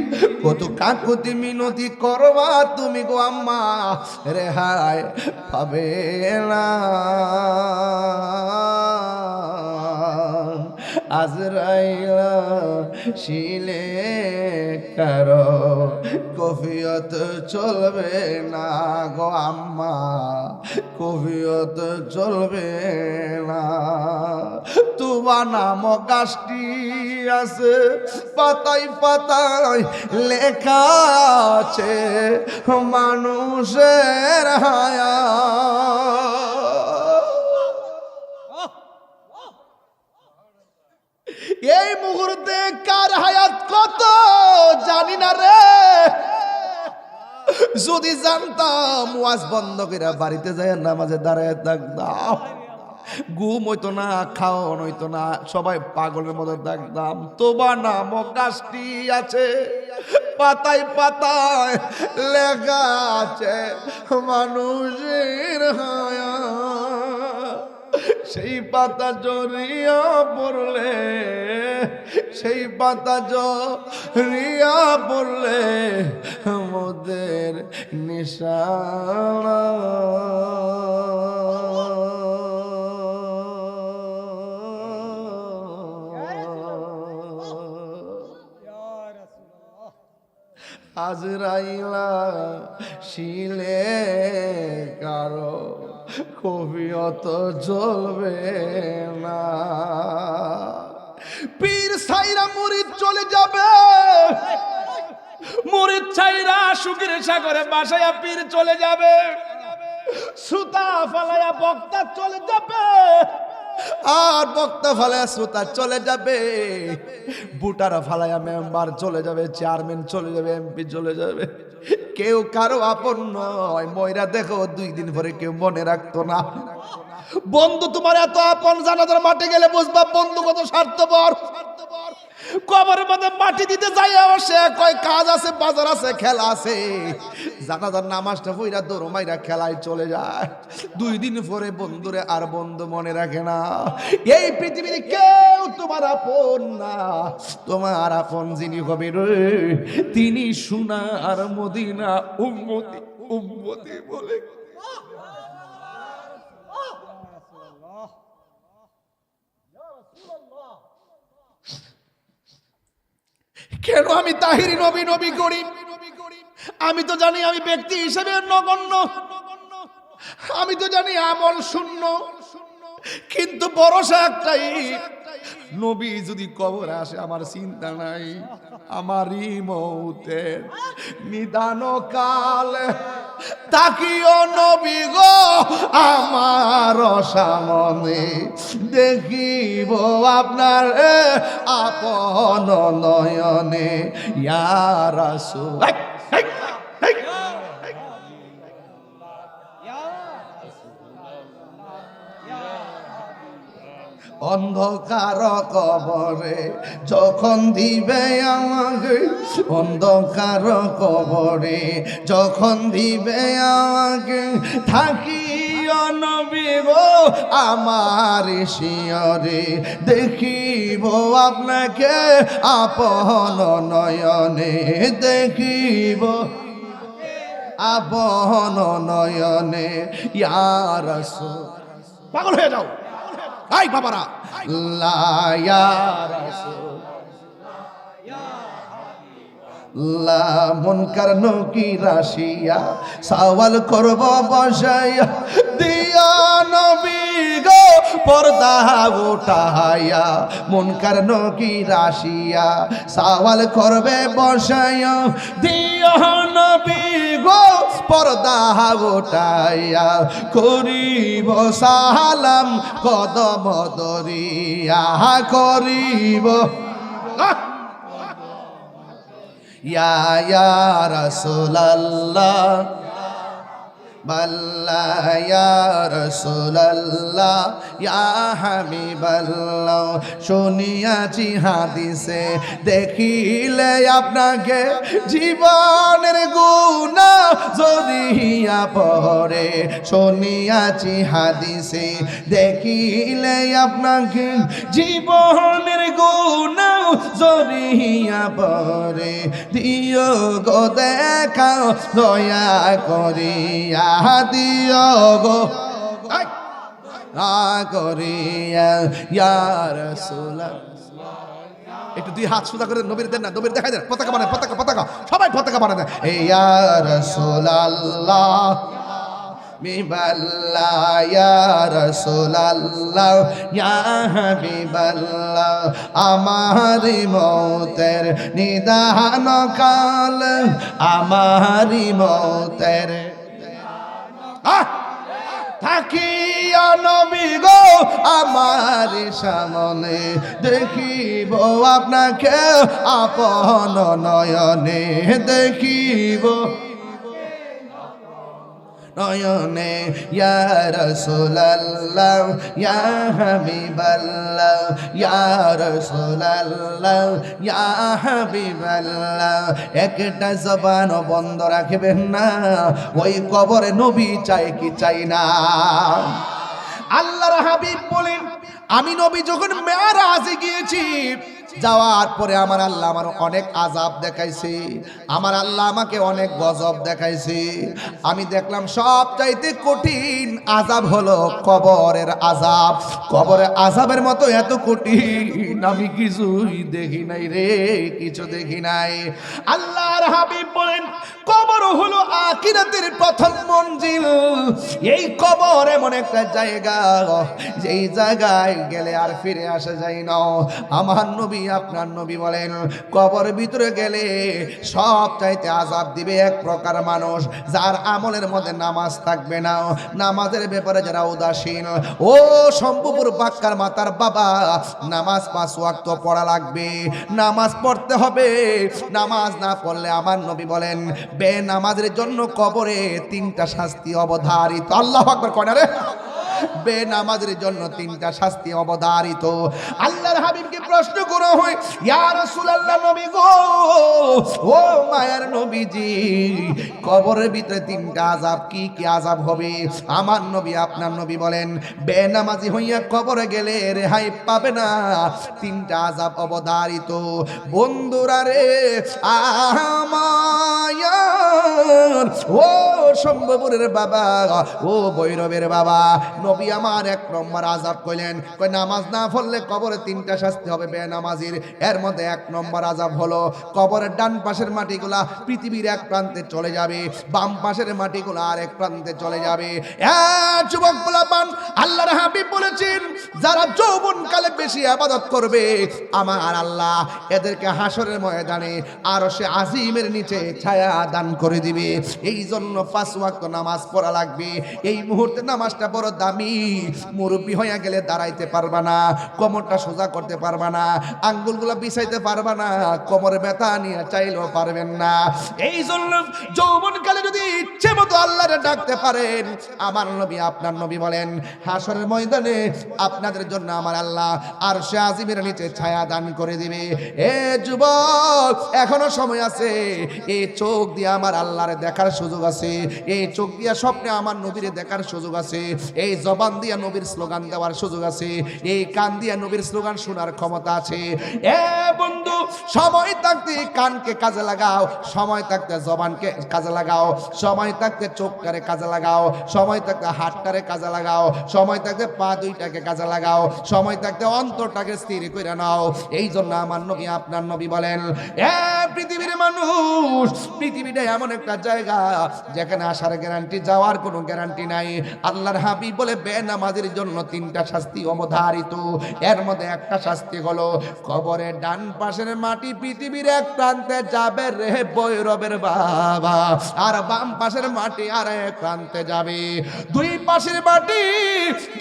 Speaker 1: কত কাকুতি মিনতি করবা তুমি গো আম্মা, রেহাই পাবে না। আজরাইল শিলে কারো কফিয়ত চলবে না গো আম্মা, কফিয়ত চলবে না। তুবা নাম গাছটি আছে, পাতায় পাতায় লেখা আছে মানুষের হায়া। এই মুহূর্তে কার হায়াত কত জানি না রে। যদি জানতাম ওয়াজ বন্ধ করে বাড়িতে যায় নামাজে দাঁড়ায় থাকতাম, ঘুম হইতো না, খাওয়ান হইতো না, সবাই পাগলের মতো থাকতাম। তোবা নামক গাছটি আছে, পাতায় পাতায় লেখা আছে মানুষের হায়া। সেই পাতা জড়িয়া পড়লে, সেই পাতা জড়িয়া পড়লে মোদের নিশানা। আজরাইলা শিলে কারো কবিয়ত চলবে না। পীর সাইরা মুরিদ চলে যাবে,
Speaker 2: মুরিদ ছাইরা সুখের সাগরে বাসায়া পীর চলে যাবে, সুতা ফালায়া বক্তা চলে যাবে,
Speaker 1: আর বক্তা ফালায়া শ্রোতা চলে যাবে, বুটারা ফালায়া মেম্বার চলে যাবে, চেয়ারম্যান চলে যাবে, এমপি চলে যাবে। কেউ কারো আপন নয়। ময়রা দেখো 2 দিন পরে কেউ মনে রাখতো না। বন্ধু তোমার এত আপন, জানাজার মাঠে গেলে বুঝবা বন্ধু কত স্বার্থপর। কবরের মধ্যে মাটি দিতে যাই সে কয় কাজ আছে, বাজার আছে, খেলা আছে, জানাজার নামাজটা পইরা দৌড় মাইরা খেলায় চলে যায়। 2 দিন পরে বন্ধুরে আর বন্ধু মনে রাখে না। এই পৃথিবীতে কেউ তোমার আপন না। তোমার আপন যিনি হবে রে, তিনি সোনার মদিনা উম্মতি উম্মতি বলে। কেন আমি তাহিরি নবী নবী করি? আমি তো জানি আমি ব্যক্তি হিসেবে নগণ্য, আমি তো জানি আমল শূন্য, কিন্তু ভরসা একটাই, নবী যদি কবরে আসে আমার চিন্তা নাই। আমারই মৌতের নিদান কাল তাকিও নবী গো আমার সামনে, দেখিব আপনার আপন নয়নে। ইয়া রাসূল অন্ধকার কবরে যখন দিবে আমাকে, অন্ধকার কবরে যখন দিবে আমাকে, থাকিও নবী গো আমার শিয়রে, দেখিব আপনাকে আপন নয়নে, দেখিব আপন নয়নে। ইয়া রাসূল পাগল হয়ে যাও এই বাবারা, লা ইয়া রাসূল লা মুনকার নকির আসিয়া সওয়াল করব বসাইয়া, দিয়া নবী গো পর্দা উঠাইয়া, মুনকার নকির আসিয়া সওয়াল করবে বসাইয়া, দিয়া নবী গো পর্দা উঠাইয়া, করিব সালাম কদম দরিয়া, করিব ইয়া ইয়া রাসূলুল্লাহ বাল্লা ইয়া রাসূলুল্লাহ ইয়া হাবিবাল্লাহ। শুনিয়াছি হাদিসে দেখিলে আপনাকে জীবনের গুনাহ জড়িয়া পড়ে, শুনিয়াছি হাদিসে দেখিলে আপনাকে জীবনের গুনাহ জড়িয়া পড়ে, দিও গো দেখা দয়া করিয়া, দিও গো করিয়া ইয়া রাসূলুল্লাহ। একটু 2 হাত সোজা করে নবীর দেন না, নবীর দেখাই দেন, পতাকা বানায়, পতাকা পতাকা সবাই পতাকা বানায় দেন। ইয়া রাসূলুল্লাহ মিবাল্লাহ ইয়া রাসূলুল্লাহ ইয়া হাবিবাল্লাহ, আমারি মৌতের নিদান কাল, আমারি মৌতের থাকিয়া নবী গো আমার সামনে, দেখিব আপনাকে আপন নয়নে, দেখিব নয়নে। ইয়া রাসূলুল্লাহ ইয়া হাবিবাল্লাহ ইয়া রাসূলুল্লাহ ইয়া হাবিবাল্লাহ। একটা জবান বন্ধ রাখবেন না, ওই কবরে নবী চাই কি চাই না। আল্লাহর হাবিব বলেন, আমি নবী যখন মেরাজে গিয়েছি, যাওয়ার পরে আমার আল্লাহ আমার অনেক আযাব দেখাইছে, আমার আল্লাহ আমাকে অনেক গজব দেখাইছে। আমি দেখলাম সবচাইতে কঠিন আযাব হলো কবরের আযাব। কবরের আযাবের মতো এত কঠিন আমি কিছুই দেখি নাই রে, কিছু দেখি নাই। আল্লাহর হাবিব বলেন, কবর হলো আখিরাতের প্রথম মঞ্জিল। এই কবর এমন একটা জায়গা, যেই জায়গায় গেলে আর ফিরে আসা যায় না। আমার নবী আপনার নবী বলেন কবরের ভিতরে গেলে সব চাইতে আযাব দিবে এক প্রকার মানুষ, যার আমলের মধ্যে নামাজ থাকবে না, নামাজের ব্যাপারে যারা উদাসীন। ও শম্ভুপুর বাক্কার মাতার বাবা, নামাজ 5 ওয়াক্ত পড়া লাগবে, নামাজ পড়তে হবে। নামাজ না পড়লে আমার নবী বলেন বেনামাজের জন্য কবরে 3টা শাস্তি অবধারিত। আল্লাহু আকবার কয় না রে? বেনামাজের জন্য 3টা শাস্তি অবধারিত। আল্লাহর হাবিবকে প্রশ্ন করা হয়, ইয়া রাসূলুল্লাহ নবী গো, ও মায়ার নবীজি, কবরের ভিতরে 3টা আযাব কি কি আযাব হবে? আমার নবী আপনার নবী বলেন বেনামাজি হইয়া কবরে গেলে রেহাই পাবে না, 3টা আযাব অবধারিত। বন্ধুরা রে আমার, ও শম্ভুপুরের বাবা, ও ভৈরবের বাবা, নবী আমার 1 নম্বর আযাব কইলেন, কই নামাজ না পড়লে কবরে 3টা শাস্তি হবে বেনামাজির। এর মধ্যে 1 নম্বর আযাব হলো কবরের ডান পাশের মাটিগুলা পৃথিবীর এক প্রান্তে চলে যাবে, বাম পাশের মাটিগুলা আরেক প্রান্তে চলে যাবে। যুবক পোলাপান, আল্লাহর হাবিব বলেছেন যারা যৌবনকালে বেশি ইবাদত করবে আমার আল্লাহ এদেরকে হাসরের ময়দানে আরশে আজিমের নিচে ছায়া দান করে দিবে। এই জন্য 5 ওয়াক্ত নামাজ পড়া লাগবে। এই মুহূর্তে নামাজটা বড় দামি, মুরব্বী হইয়া গেলে দাঁড়াইতে পারবা না, কোমরটা সোজা করতে পারবা না, আঙ্গুলগুলো বিছাইতে পারবা না, কোমরে ব্যথা নিয়ে চাইলেও পারবেন না। এই জন্য যৌবনকালে যদি ইচ্ছে মতো আল্লাহরে ডাকতে পারেন, আমার নবী আপনার নবী বলেন হাসরের ময়দানে আপনাদের জন্য আমার আল্লাহ আরশে আজিমের নিচে ছায়া দান করে দিবে। এ যুবক, এখনো সময় আছে। এই চোখ দিয়ে আমার আল্লাহরে দেখার সুযোগ আছে, এই চোখ দিয়ে স্বপ্নে আমার নবীরে দেখার সুযোগ আছে, এই জবান দিয়ে নবীর স্লোগান দেওয়ার সুযোগ আছে, এই কান দিয়ে নবীর স্লোগান শোনার ক্ষমতা আছে। এ বন্ধু, সময় থাকতে কানকে কাজে লাগাও, সময় থাকতে জবানকে কাজে লাগাও, সময় থাকতে চোখটারে কাজে লাগাও, সময় থাকতে হাতটারে কাজে লাগাও, সময় থাকতে পা দুইটাকে কাজে লাগাও, সময় থাকতে অন্তরটাকে স্থির করে নাও। এই জন্য আমার নবী আপনার নবী বলেন এ পৃথিবীর মানুষ, পৃথিবীটা এমন একটা জায়গা যেখানে আসার গ্যারান্টি, যাওয়ার কোনো গ্যারান্টি নাই। আল্লাহর হাবিব বলে বেনামাজের জন্য 3টা শাস্তি অবধারিত। এর মধ্যে একটা শাস্তি হলো কবরের ডান পাশের মাটি পৃথিবীর এক প্রান্তে যাবে রে ভৈরবের বাবা, আর বাম পাশের মাটি আর এক প্রান্তে যাবে। 2 পাশের মাটি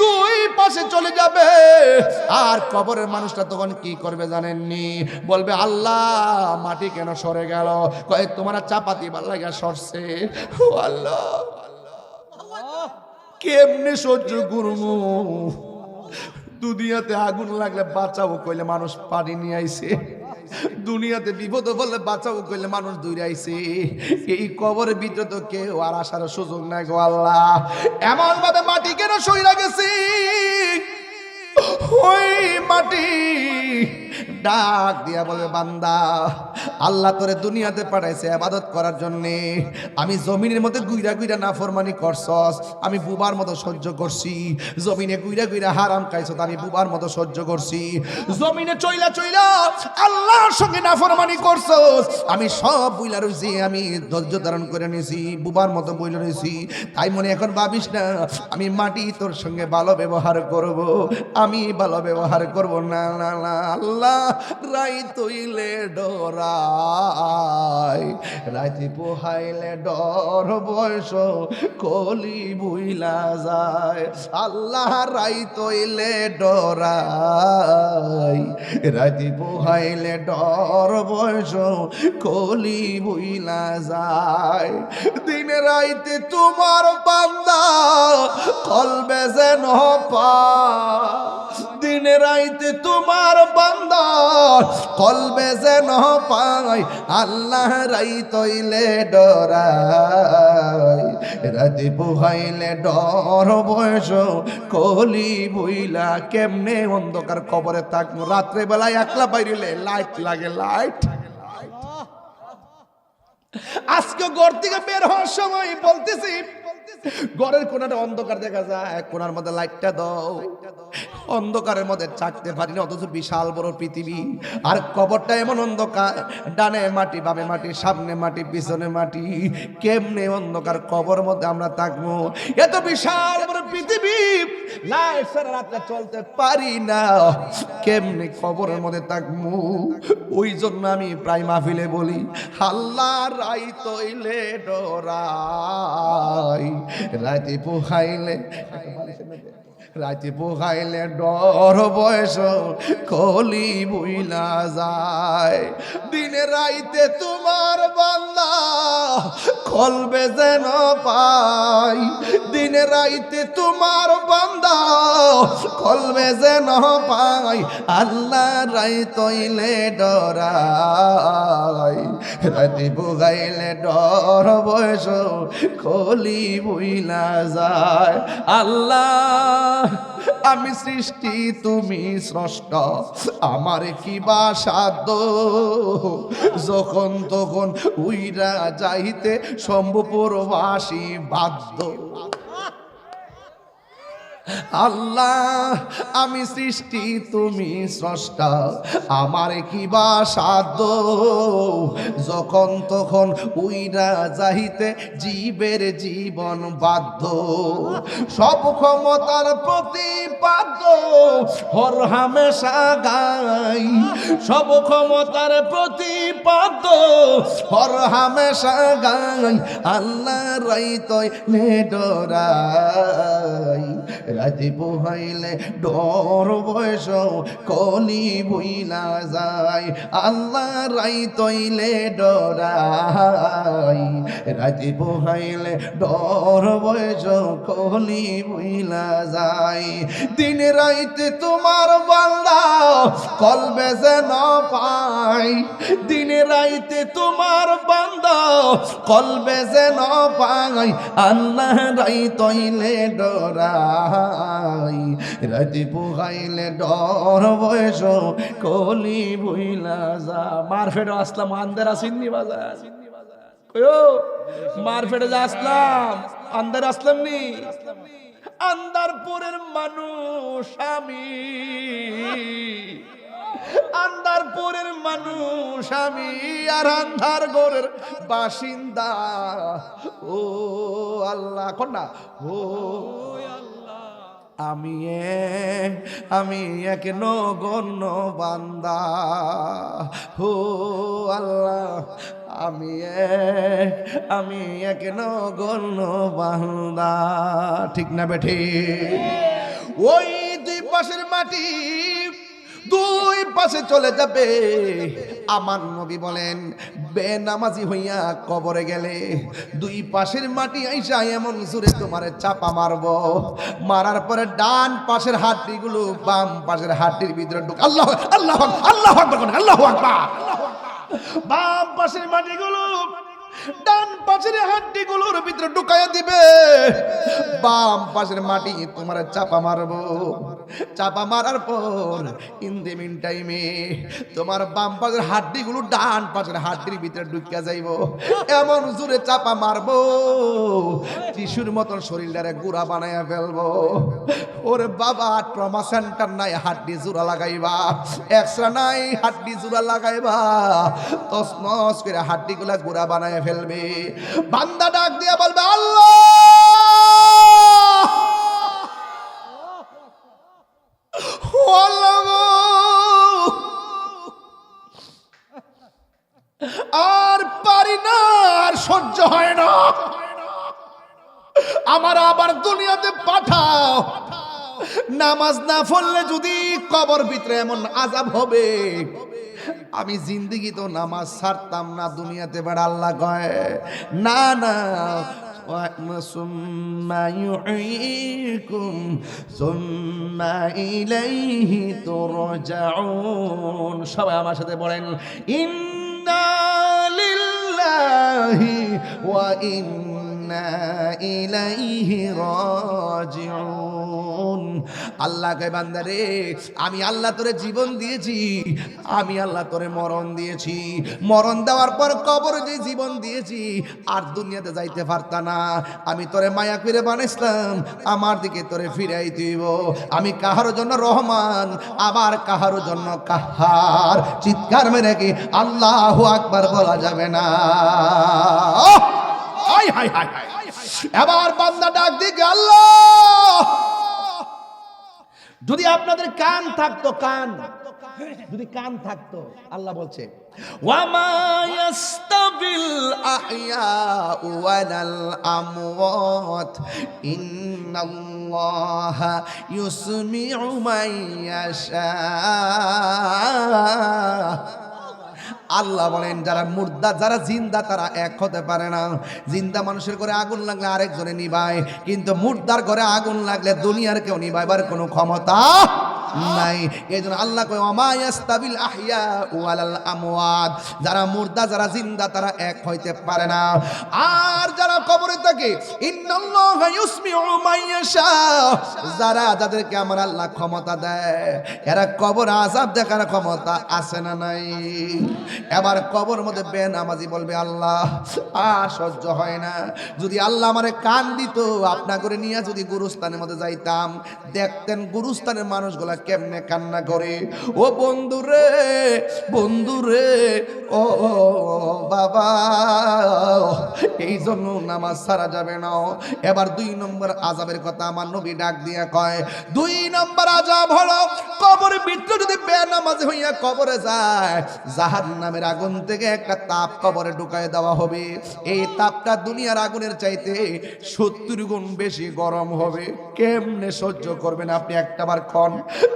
Speaker 1: 2 পাশে চলে যাবে। আর কবরের মানুষটা তখন কি করবে জানেননি? বলবে আল্লাহ মাটি কেন সরে গেল? কয় তোমার চাপাতি ভাল লাগা সরছে। ও আল্লাহ, কেমনে সহ্য করবো? দুনিয়াতে আগুন লাগলে বাঁচাবো কইলে মানুষ পানি নিয়ে আইছে, দুনিয়াতে বিপদ বললে বাঁচাবো কইলে মানুষ দূরে আইছে, এই কবরের ভিতরে তো কেউ আর আসার সুযোগ নাই গো আল্লাহ। এমন ভাবে মাটি কেন সইরা গেছি? ওই মাটি ডাক দিয়া বলে বান্দা, আল্লাহ তোরে দুনিয়াতে পাঠাইছে ইবাদত করার জন্য। আমি জমিনের মধ্যে গুইরা গুইরা নাফরমানি করছস, আমি বুবার মতো সহ্য করছি। জমিনে গুইরা গুইরা হারাম খাইছস, আমি বুবার মতো সহ্য করছি। জমিনে চইলা চইলা আল্লাহর সঙ্গে নাফরমানি করছস, আমি সব বুইলা রইছি, আমি ধৈর্য ধারণ করে নিয়েছি, বুবার মতো বইলা রইছি। তাই মনে এখন ভাবিস না আমি মাটি তোর সঙ্গে ভালো ব্যবহার করব, আমি ভালো ব্যবহার করব না। না না, আল্লাহ রাই তৈলে ডরাই, রাইতে পোহাইলে ডর বয়স কলি বুইলা যায়। আল্লাহ রাই তৈলে ডরাই, রাইতে পোহাইলে ডর বয়স কলি বুইলা যায়। দিনে রাইতে তোমার বান্দা কলবে যেন পায়, দিনে রাইতে তোমার বান্দা কলবে যেন পায়। আল্লাহ রাই তৈলে ডরাই, রাতে পোহাইলে ডর বয়স কলি বইলা। কেমনে অন্ধকার কবরে থাকবো? রাত্রে বেলায় একলা বাইরিলে লাইট লাগে, লাইট। আজকে ঘর থেকে বের হওয়ার সময় বলতেছি ঘরের কোনাটা অন্ধকার দেখা যায়, কোনার মধ্যে লাইটটা দাও। অন্ধকারের মধ্যে চাকতে পারি না, অথচ বিশাল বড় পৃথিবী। আর কবরটা এমন অন্ধকার, ডানে মাটি বামে মাটি সামনে মাটি পিছনে মাটি, কেমনে অন্ধকার কবর মধ্যে আমরা থাকবো? এত বিশাল বড় পৃথিবী, লাইট ছাড়া রাতে চলতে পারি না, কেমনে কবরের মধ্যে থাকবো? ওই জন্য আমি প্রায় মাহফিলে বলি, আল্লাহ রাই তৈলে ডরাই, রাতে পোহাইলে রাতে পোহাইলে ডর বয়স কলি বুইলা যায়। দিনে রাইতে তোমার বান্দা কলবে যেন পাই, দিনে রাইতে তোমার বান্দা কলবে যেন পাই, আল্লাহ রাই তৈলে ডরাই, রাতে পোহাইলে ডর বয়স কলি বুইলা যায়। আল্লাহ আমি সৃষ্টি তুমি স্রষ্টা, আমার কি বা সাধ্য, যখন তখন উইরা যাইতে শম্ভুপুরবাসী বাধ্য। আল্লাহ আমি সৃষ্টি তুমি স্রষ্টা, আমার কি বা সাধ্য, যখন তখন উইরা যাইতে জীবের জীবন বাধ্য। সব ক্ষমতার প্রতিপাদ্য হর হামেশা গাই, সব ক্ষমতার প্রতিপাদ্য হর হামেশা গাই, আল্লাহ রাই তৈ নে ডরাই, রাতে পোহাইলে ডর বয়স কলি বুইলা যায়, আল্লাহ রাই তৈলে ডরাই, রাতে পোহাইলে ডর বয়স কলি বুইলা যায়। দিন রাইতে তোমার বান্দা কলবে যেন পাই, দিন রাইতে তোমার বান্দা কলবে যেন পাই, আল্লাহ রাই তৈলে ডরাই, রাতে পোহাইলে ডর বয়স কলি বুইলা যা। মারফেটে আসলাম আন্দারা সিন্নি বাজার, মারফেটে যা আসলাম আন্দার আসলাম নি, আন্দারপুরের মানুষ আমি, আন্দারপুরের মানুষ আমি, আর আন্ধার গোরের বাসিন্দা। ও আল্লাহ কন্যা, ও আমি এক নগণ্য বান্দা, হো আল্লাহ আমি এক নগণ্য বান্দা। ঠিক না বেঠি? ওই দুই পাশের মাটি দুই পাশে চলে যাবে। আমার নবী বলেন, বেনামাজি হইয়া কবরে গেলে দুই পাশের মাটি আইসা এমন জোরে তোমারে চাপা মারবো, মারার পরে ডান পাশের হাড্ডিগুলো বাম পাশের হাড্ডির ভিতরে ঢুক। আল্লাহ আল্লাহ আল্লাহু আকবার, আল্লাহু আকবার। বাম পাশের মাটিগুলো ডান পাশের হাড্ডিগুলোর ভিতরে ঢুকাইয়া দিবে, বাম পাশের মাটি তোমার চাপা মারবো। চাপা মারার পর ইন দি মিন টাইমে তোমার বাম পাশের হাড্ডিগুলো ডান পাশের হাড্ডির ভিতরে ঢুকিয়া যাইব, এমন জোরে চাপা মারবো টিস্যুর মতন শরীরটারে গুড়া বানাইয়া ফেলবো। ওরে বাবা, ট্রমা সেন্টার নাই, হাড্ডি জোড়া লাগাইবা, এক্সট্রা নাই, হাড্ডি জোড়া লাগাইবা, তসনস করে হাড্ডিগুলা গুড়া বানাইয়া ফেলবে। বান্দা ডাক দিয়া বলবে, আল্লাহ আর পারি না, আর সহ্য হয় না, আমার আবার দুনিয়াতে পাঠাও। নামাজ না পড়লে যদি কবর ভিতরে এমন আযাব হবে, আমি জিন্দেগি তো নামাজ ছাড়তাম না দুনিয়াতে। বেড়া আল্লাহ কয় না না, সুম্মা ইউঈকুম সুম্মা ইলাইহি তুরজাউন। সবাই আমার সাথে বলেন, ইন্না লিল্লাহি ওয়া ইন্না ইলাইহি রাজিউন। আল্লাহকে বান্দা রে, আমি আল্লাহ তোরে জীবন দিয়েছি, আমি আল্লাহ তোরে মরণ দিয়েছি, মরণ দেওয়ার পর কবরে যে জীবন দিয়েছি আর দুনিয়াতে যাইতে পারতা না, আমি তোরে মায়া করে বানাইছিলাম, আমার দিকে তোরে ফিরাই দিব। আমি কাহার জন্য রহমান, আবার কাহার জন্য কাহার। চিৎকার মেরে কি আল্লাহু আকবার বলা যাবে না? High high high high. এবার বান্দা ডাক দিকে আল্লাহ, যদি আপনাদের কান থাকতো, কান যদি কান থাকতো, আল্লাহ বলছে ওয়ামা ইয়াস্তাবিল আহইয়াউ ওয়ালাল আমওয়াত ইন্নাল্লাহা ইউসমিউ মান ইয়াশা। আল্লাহ বলেন যারা মুর্দা যারা জিন্দা তারা এক হতে পারে না। জিন্দা মানুষের ঘরে আগুন লাগলে আরেকজনে নিভায়, কিন্তু মুর্দার ঘরে আগুন লাগলে দুনিয়ার কেউ নিভাইবার কোনো ক্ষমতা নাই। এই জন্য আল্লাহ কয় ওমা ইয়াস্তাবিল আহইয়া ওয়ালাল আমওয়াত, যারা মুর্দা যারা জিন্দা তারা এক হইতে পারে না। আর যারা কবরে থাকে ইন্নাল্লাহা ইউসমিউ মান ইয়াশা, যারা যাদেরকে আমার আল্লাহ ক্ষমতা দেয়, এরা কবর আযাব দেখার ক্ষমতা আছে না নাই? এবার কবর মধ্যে বেনামাজি বলবে আল্লাহ আর সহ্য হয় না, যদি আল্লাহ আমারে কান দিত, আপনা করে নিয়ে যদি গুরুস্থানের মধ্যে যাইতাম, দেখতেন গুরুস্থানের মানুষগুলা কেমনে কান্না করে। ও বন্ধুরে, বন্ধুরে, ও বাবা, এই জন্য নামাজ ছাড়া যাবে না। এবার 2 নম্বর আযাবের কথা আমার নবী ডাক দিয়ে কয়, 2 নম্বর আযাব হলো কবরের ভিতরে যদি বেনামাজি হইয়া কবরে যায়, জাহান্নামের আগুন থেকে একটা তাপ কবরে ঢুকায় দেওয়া হবে। এই তাপটা দুনিয়ার আগুনের চাইতে 70 গুণ বেশি গরম হবে। কেমনে সহ্য করবেন আপনি? একটাবার ক্ষণ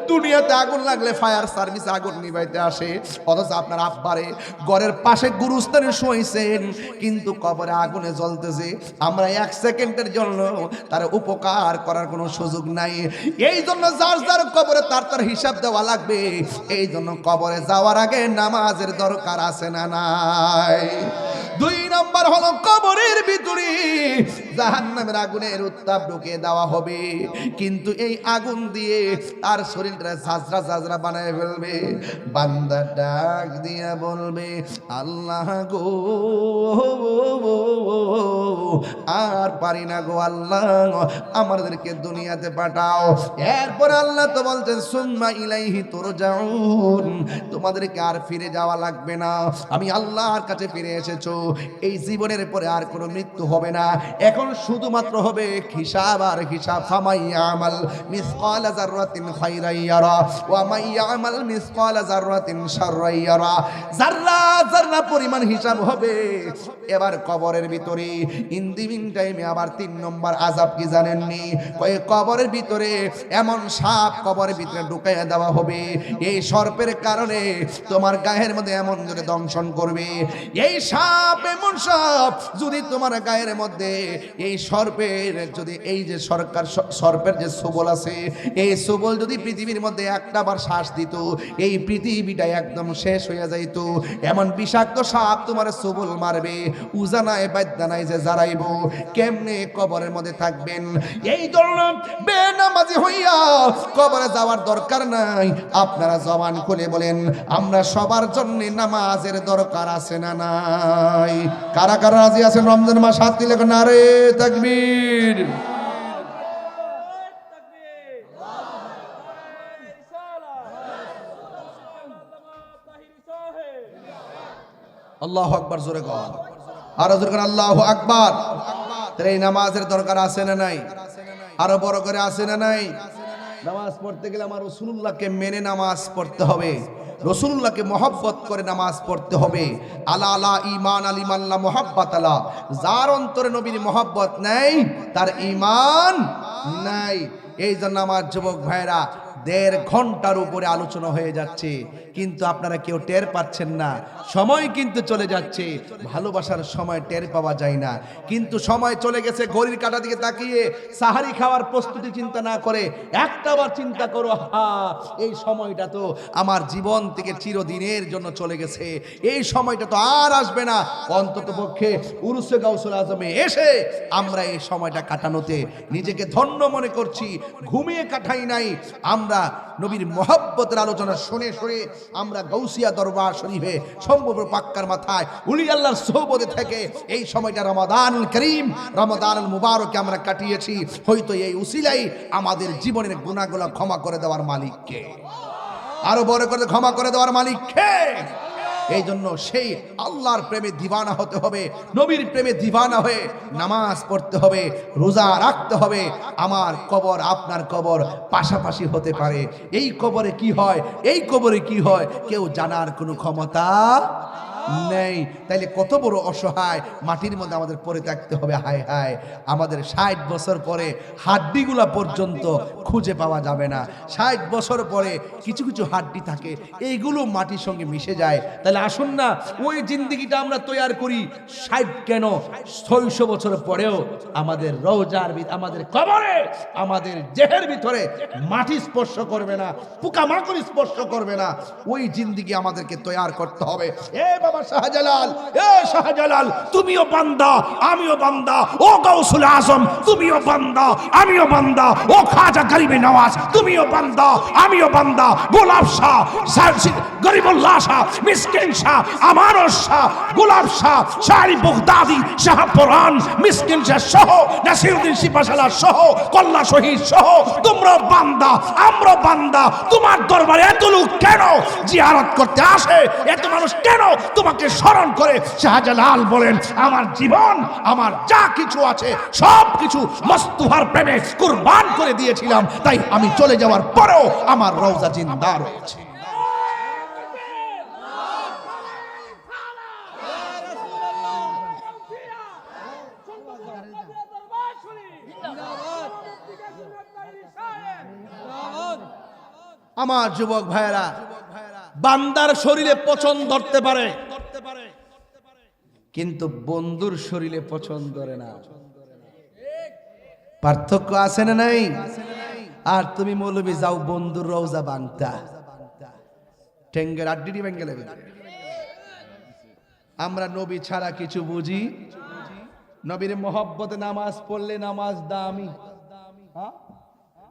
Speaker 1: দুনিয়াতে আগুন লাগলে ফায়ার সার্ভিস আগুন নিভাইতে আসে, অথচ আপনার আব্বারে ঘরের পাশে গুরুস্থানে শুয়েছেন, কিন্তু কবরে আগুনে জ্বলতেছে। আমরা 1 সেকেন্ডের জন্য তার উপকার করার কোনো সুযোগ নাই। এই জন্য যার যার কবরে তার তার হিসাব দেওয়া লাগবে। এই জন্য কবরে যাওয়ার আগে নামাজের দরকার আছে না নাই? 2 নম্বর হলো কবরের ভিতরে জাহান্নামের আগুনের উত্তাপ ঢুকিয়ে দেওয়া হবে, কিন্তু এই আগুন দিয়ে তার শরীরটা ঝাঁঝরা ঝাঁঝরা বানায় ফেলবে। বান্দা ডাক দিয়া বলবে আল্লাহ গো, আর পারি না গো আল্লাহ, আমাদেরকে দুনিয়াতে পাঠাও। এরপর আল্লাহ তো বলছেন সুম্মা ইলাইহি তুরজাউন, তোমাদেরকে আর ফিরে যাওয়া লাগবে না, আমি আল্লাহর কাছে ফিরে এসেছো। এই জীবনের পরে আর কোনো মৃত্যু হবে না, এখন শুধুমাত্র হবে হিসাব আর হিসাব। ফামাইয়ামাল মিসকালা যাররাতিন খাইরান ইয়ারা ওয়া মাইয়ামাল মিসকালা যাররাতিন শাররান ইয়ারা, যাররা যাররা পরিমাণ হিসাব হবে। এবার কবরের ভিতরে ইন দি মিন টাইমে আবার 3 নম্বর আযাব কি জানেননি? কয় কবরের ভিতরে এমন সাপ কবরের ভিতরে ঢুকাইয়া দেওয়া হবে, এই সর্পের কারণে তোমার গায়ের মধ্যে এমন করে দংশন করবে। এই সাপ এমন সাপ, যদি তোমার গায়ের মধ্যে এই সর্পের যদি এই যে সর্পের যে সবল আছে, এই সবল যদি পৃথিবীর মধ্যে একটা বার শ্বাস দিত, এই পৃথিবীটা একদম শেষ হয়ে যাইত। এমন বিষাক্ত সাপ তোমার সবল মারবে, উজানায় বাদ্যানায় যে জারাইব। কেমনে কবরের মধ্যে থাকবেন? এই জন্য বেনামাজি হইয়া কবরে যাওয়ার দরকার নাই। আপনারা জবান খুলে বলেন আমরা সবার জন্য নামাজের দরকার আছে না নাই? কারা কারা রাজি আছেন রমজান মাস হাত তুলে নারে তাকবীর? আল্লাহু আকবার, জোরে কর, আর জোরে কর আল্লাহু আকবার। তাহলে এই নামাজের দরকার আছে না নাই? আরো বড় করে আছে না নাই? নামাজ পড়তে গেলে আমার রাসূলুল্লাহকে মেনে নামাজ পড়তে হবে, রাসূলুল্লাহকে মহব্বত করে নামাজ পড়তে হবে। আলা আলা ঈমান আলিমাল্লাহ মুহাব্বাত আলা, যার অন্তরে নবীর মহব্বত নাই তার ঈমান নাই। এই জন্য আমার যুবক ভাইরা 1.5 ঘন্টার উপরে আলোচনা হয়ে যাচ্ছে, কিন্তু আপনারা কেউ টের পাচ্ছেন না। সময় কিন্তু চলে যাচ্ছে, ভালোবাসার সময় টের পাওয়া যায় না। কিন্তু সময় চলে গেছে, ঘড়ির কাঁটা দিকে তাকিয়ে সাহারি খাওয়ার প্রস্তুতি চিন্তা না করে একটাবার চিন্তা করো, এই সময়টা তো আমার জীবন থেকে চিরদিনের জন্য চলে গেছে, এই সময়টা তো আর আসবে না। অন্তত পক্ষে উরুসে গাউসুল আজমে এসে আমরা এই সময়টা কাটানোতে নিজেকে ধন্য মনে করছি। ঘুমিয়ে কাটাই নাই, আমরা নবীর মহব্বতের আলোচনা শুনে শুনে আমরা গাউসিয়া দরবার শরীফে সম্ভব পাক্কার মাথায় উলি আল্লাহর সোহবতে থেকে এই সময়টা রমাদানুল করিম, রমাদানুল মুবারকে আমরা কাটিয়েছি। হয়তো এই উসিলাই আমাদের জীবনের গুনাহগুলো ক্ষমা করে দেওয়ার মালিককে, আরো বড় করে ক্ষমা করে দেওয়ার মালিককে। এই জন্য সেই আল্লাহর প্রেমে দিওয়ানা হতে হবে, নবীর প্রেমে দিওয়ানা হয়ে নামাজ পড়তে হবে, রোজা রাখতে হবে। আমার কবর আপনার কবর পাশাপাশি হতে পারে। এই কবরে কি হয়, এই কবরে কি হয়, কেউ জানার কোনো ক্ষমতা নেই। তাইলে কত বড় অসহায় মাটির মধ্যে আমাদের পড়ে থাকতে হবে। হায় হায়, আমাদের 60 বছর পরে হাড্ডিগুলা পর্যন্ত খুঁজে পাওয়া যাবে না। 60 বছর পরে কিছু কিছু হাড্ডি থাকে, এইগুলো মাটির সঙ্গে মিশে যায়। তাহলে আসুন না ওই জিন্দেগিটা আমরা তৈরি করি। 60 কেন, 600 বছর পরেও আমাদের রওজার আমাদের কবরে, আমাদের দেহের ভিতরে মাটি স্পর্শ করবে না, পোকামাকড় স্পর্শ করবে না। ওই জিন্দেগি আমাদেরকে তৈরি করতে হবে। এ বাবা শাহজালাল, এ শাহজালাল, তুমিও বান্দা আমিও বান্দা। ও গাউসুল আজম, তুমিও বান্দা আমিও বান্দা। ও খাজা গরিবে নওয়াজ, তুমিও বান্দা আমিও বান্দা। গোলাপ শাহ, গরিবুল্লাহ শাহ, মিসকিন শাহ, আমারও শাহ, গোলাপ শাহ, শাহরি বগদাদি, শাহপুরান, মিসকিন শাহ সহ, নাসিরউদ্দিন সিপাশালা সহ, কল্লা শহীদ সহ, তোমরা বান্দা আমরা বান্দা। তোমার দরবারে এত লোক কেন জিয়ারত করতে আসে, এত মানুষ কেন তোমাকে স্মরণ করে? শাহজালাল বলেন, আমার জীবন, আমার যা কিছু আছে সব কিছু মস্তুহার প্রেমে কুরবান করে দিয়েছিলাম, তাই আমি চলে যাওয়ার পরেও আমার রওজা জিন্দা রয়েছে। আমার যুবক ভাইয়েরা, বান্দার শরীরে পছন্দ ধরতে পারে, কিন্তু বন্ধুর শরীরে পছন্দ ধরে না। পার্থক্য আছে না নাই? আর তুমি মৌলবি যাও বন্ধুর রওজা বাংতা, টেঙ্গের আড্ডি ভেঙ্গে নেবে। আমরা নবী ছাড়া কিছু বুঝি? নবীর মহব্বতে নামাজ পড়লে নামাজ দামি,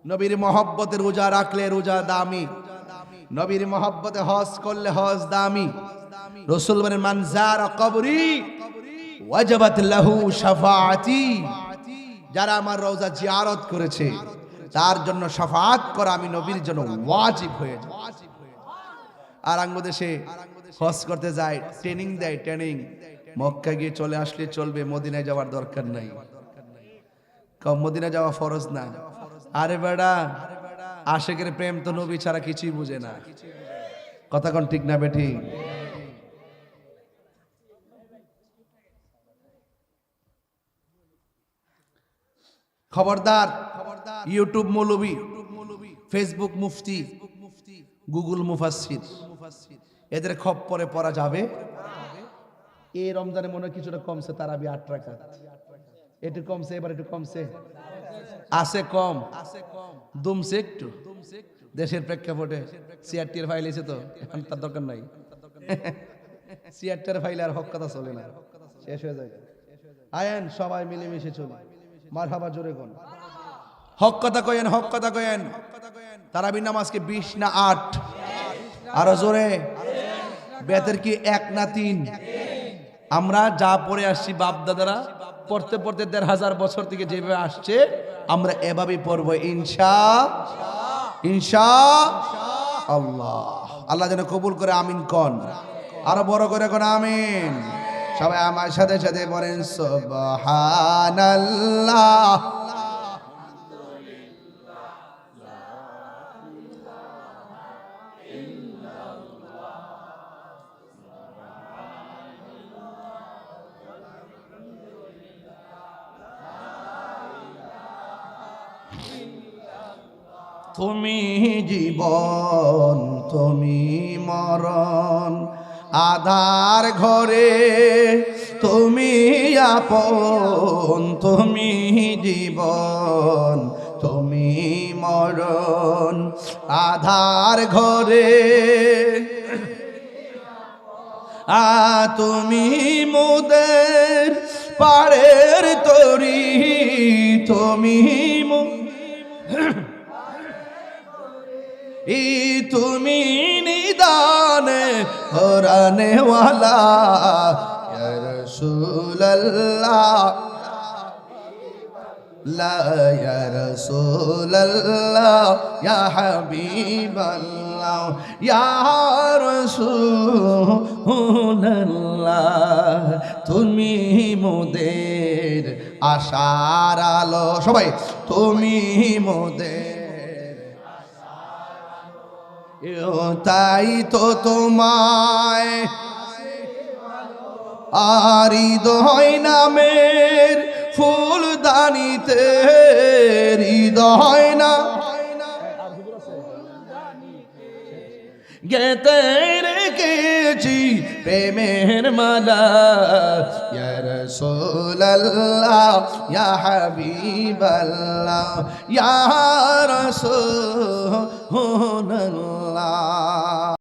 Speaker 1: নবীর মহব্বতে রোজা রাখলে রোজা দামি, নবীর মহব্বতে হজ করলে হজ দামি। রাসূল বলেন, মান যারা কবরি ওয়াজাবাত লাহু শাফাআতি, যারা আমার রওজা জিয়ারত করেছে তার জন্য শাফাআত করা আমি নবীর জন্য ওয়াজিব হয়ে যায়। আর বাংলাদেশে হজ করতে যায়, ট্রেনিং দেয়, ট্রেনিং। মক্কা গিয়ে চলে আসলে চলবে, মদিনায় যাওয়ার দরকার নাই। কম মদিনা যাওয়া ফরজ না। আরে বেড়া, আশেকের প্রেম তো নবী ছাড়া কিছুই বুঝে না। কথা কোন ঠিক না বেঠি? খবরদার, ইউটিউব মৌলবী, ফেসবুক মুফতি, গুগল মুফাসসির, এদের খপ্পরে পড়া যাবে? এই রমজানে মনে হয় কিছুটা কমছে, তারাবি 8 রাকাত একটু কমছে, এবার একটু কমছে, আছে কম, দমছে একটু। দেশের প্রেক্ষাপটে সিআরটির ফাইল এসে তো এখন তার দরকার নাই। সিআরটির ফাইল আর হক কথা চলে না, শেষ হয়ে যায়। আয়েন সবাই মিলেমিশে চলে, মারহাবা জোরে কোন হক কথা কয়েন, হক কথা কয়েন। তারাবি নামাজকে 20 না 8? আরো জোরে। বেতের কি 1 না 3? আমরা যা পড়ে আসছি বাপ দাদারা পড়তে পড়তে 1500 বছর থেকে যেভাবে আসছে, আমরা এভাবেই পড়বো ইনশাআল্লাহ। আল্লাহ যেন কবুল করে, আমিন কোন। আরো বড় করে কোন আমিন। সবাই আমার সাথে সাথে বলেন সুবহানাল্লাহ। তুমি জীবন তুমি মরণ আধার ঘরে তুমি আপন তুমি জীবন তুমি মরণ আধার ঘরে তুমি মোদের পাড়ের তরি তুমি তুমি নিদানে হরানে ওয়ালা ইয়া রাসূলুল্লাহ লা ইয়া রাসূলুল্লাহ ইয়া হাবিবাল্লাহ ইয়া রাসূলুল্লাহ তুমি মোদের আশার আলো সবাই তুমি মোদের তাই তো তোমায় আর হৃদয় নামের ফুলদানিতে হৃদয় না গেতে রেখেছি প্রেমের মালা ইয়া রাসূলুল্লাহ ইয়া হাবিবাল্লাহ ইয়া রাসূলুল্লাহ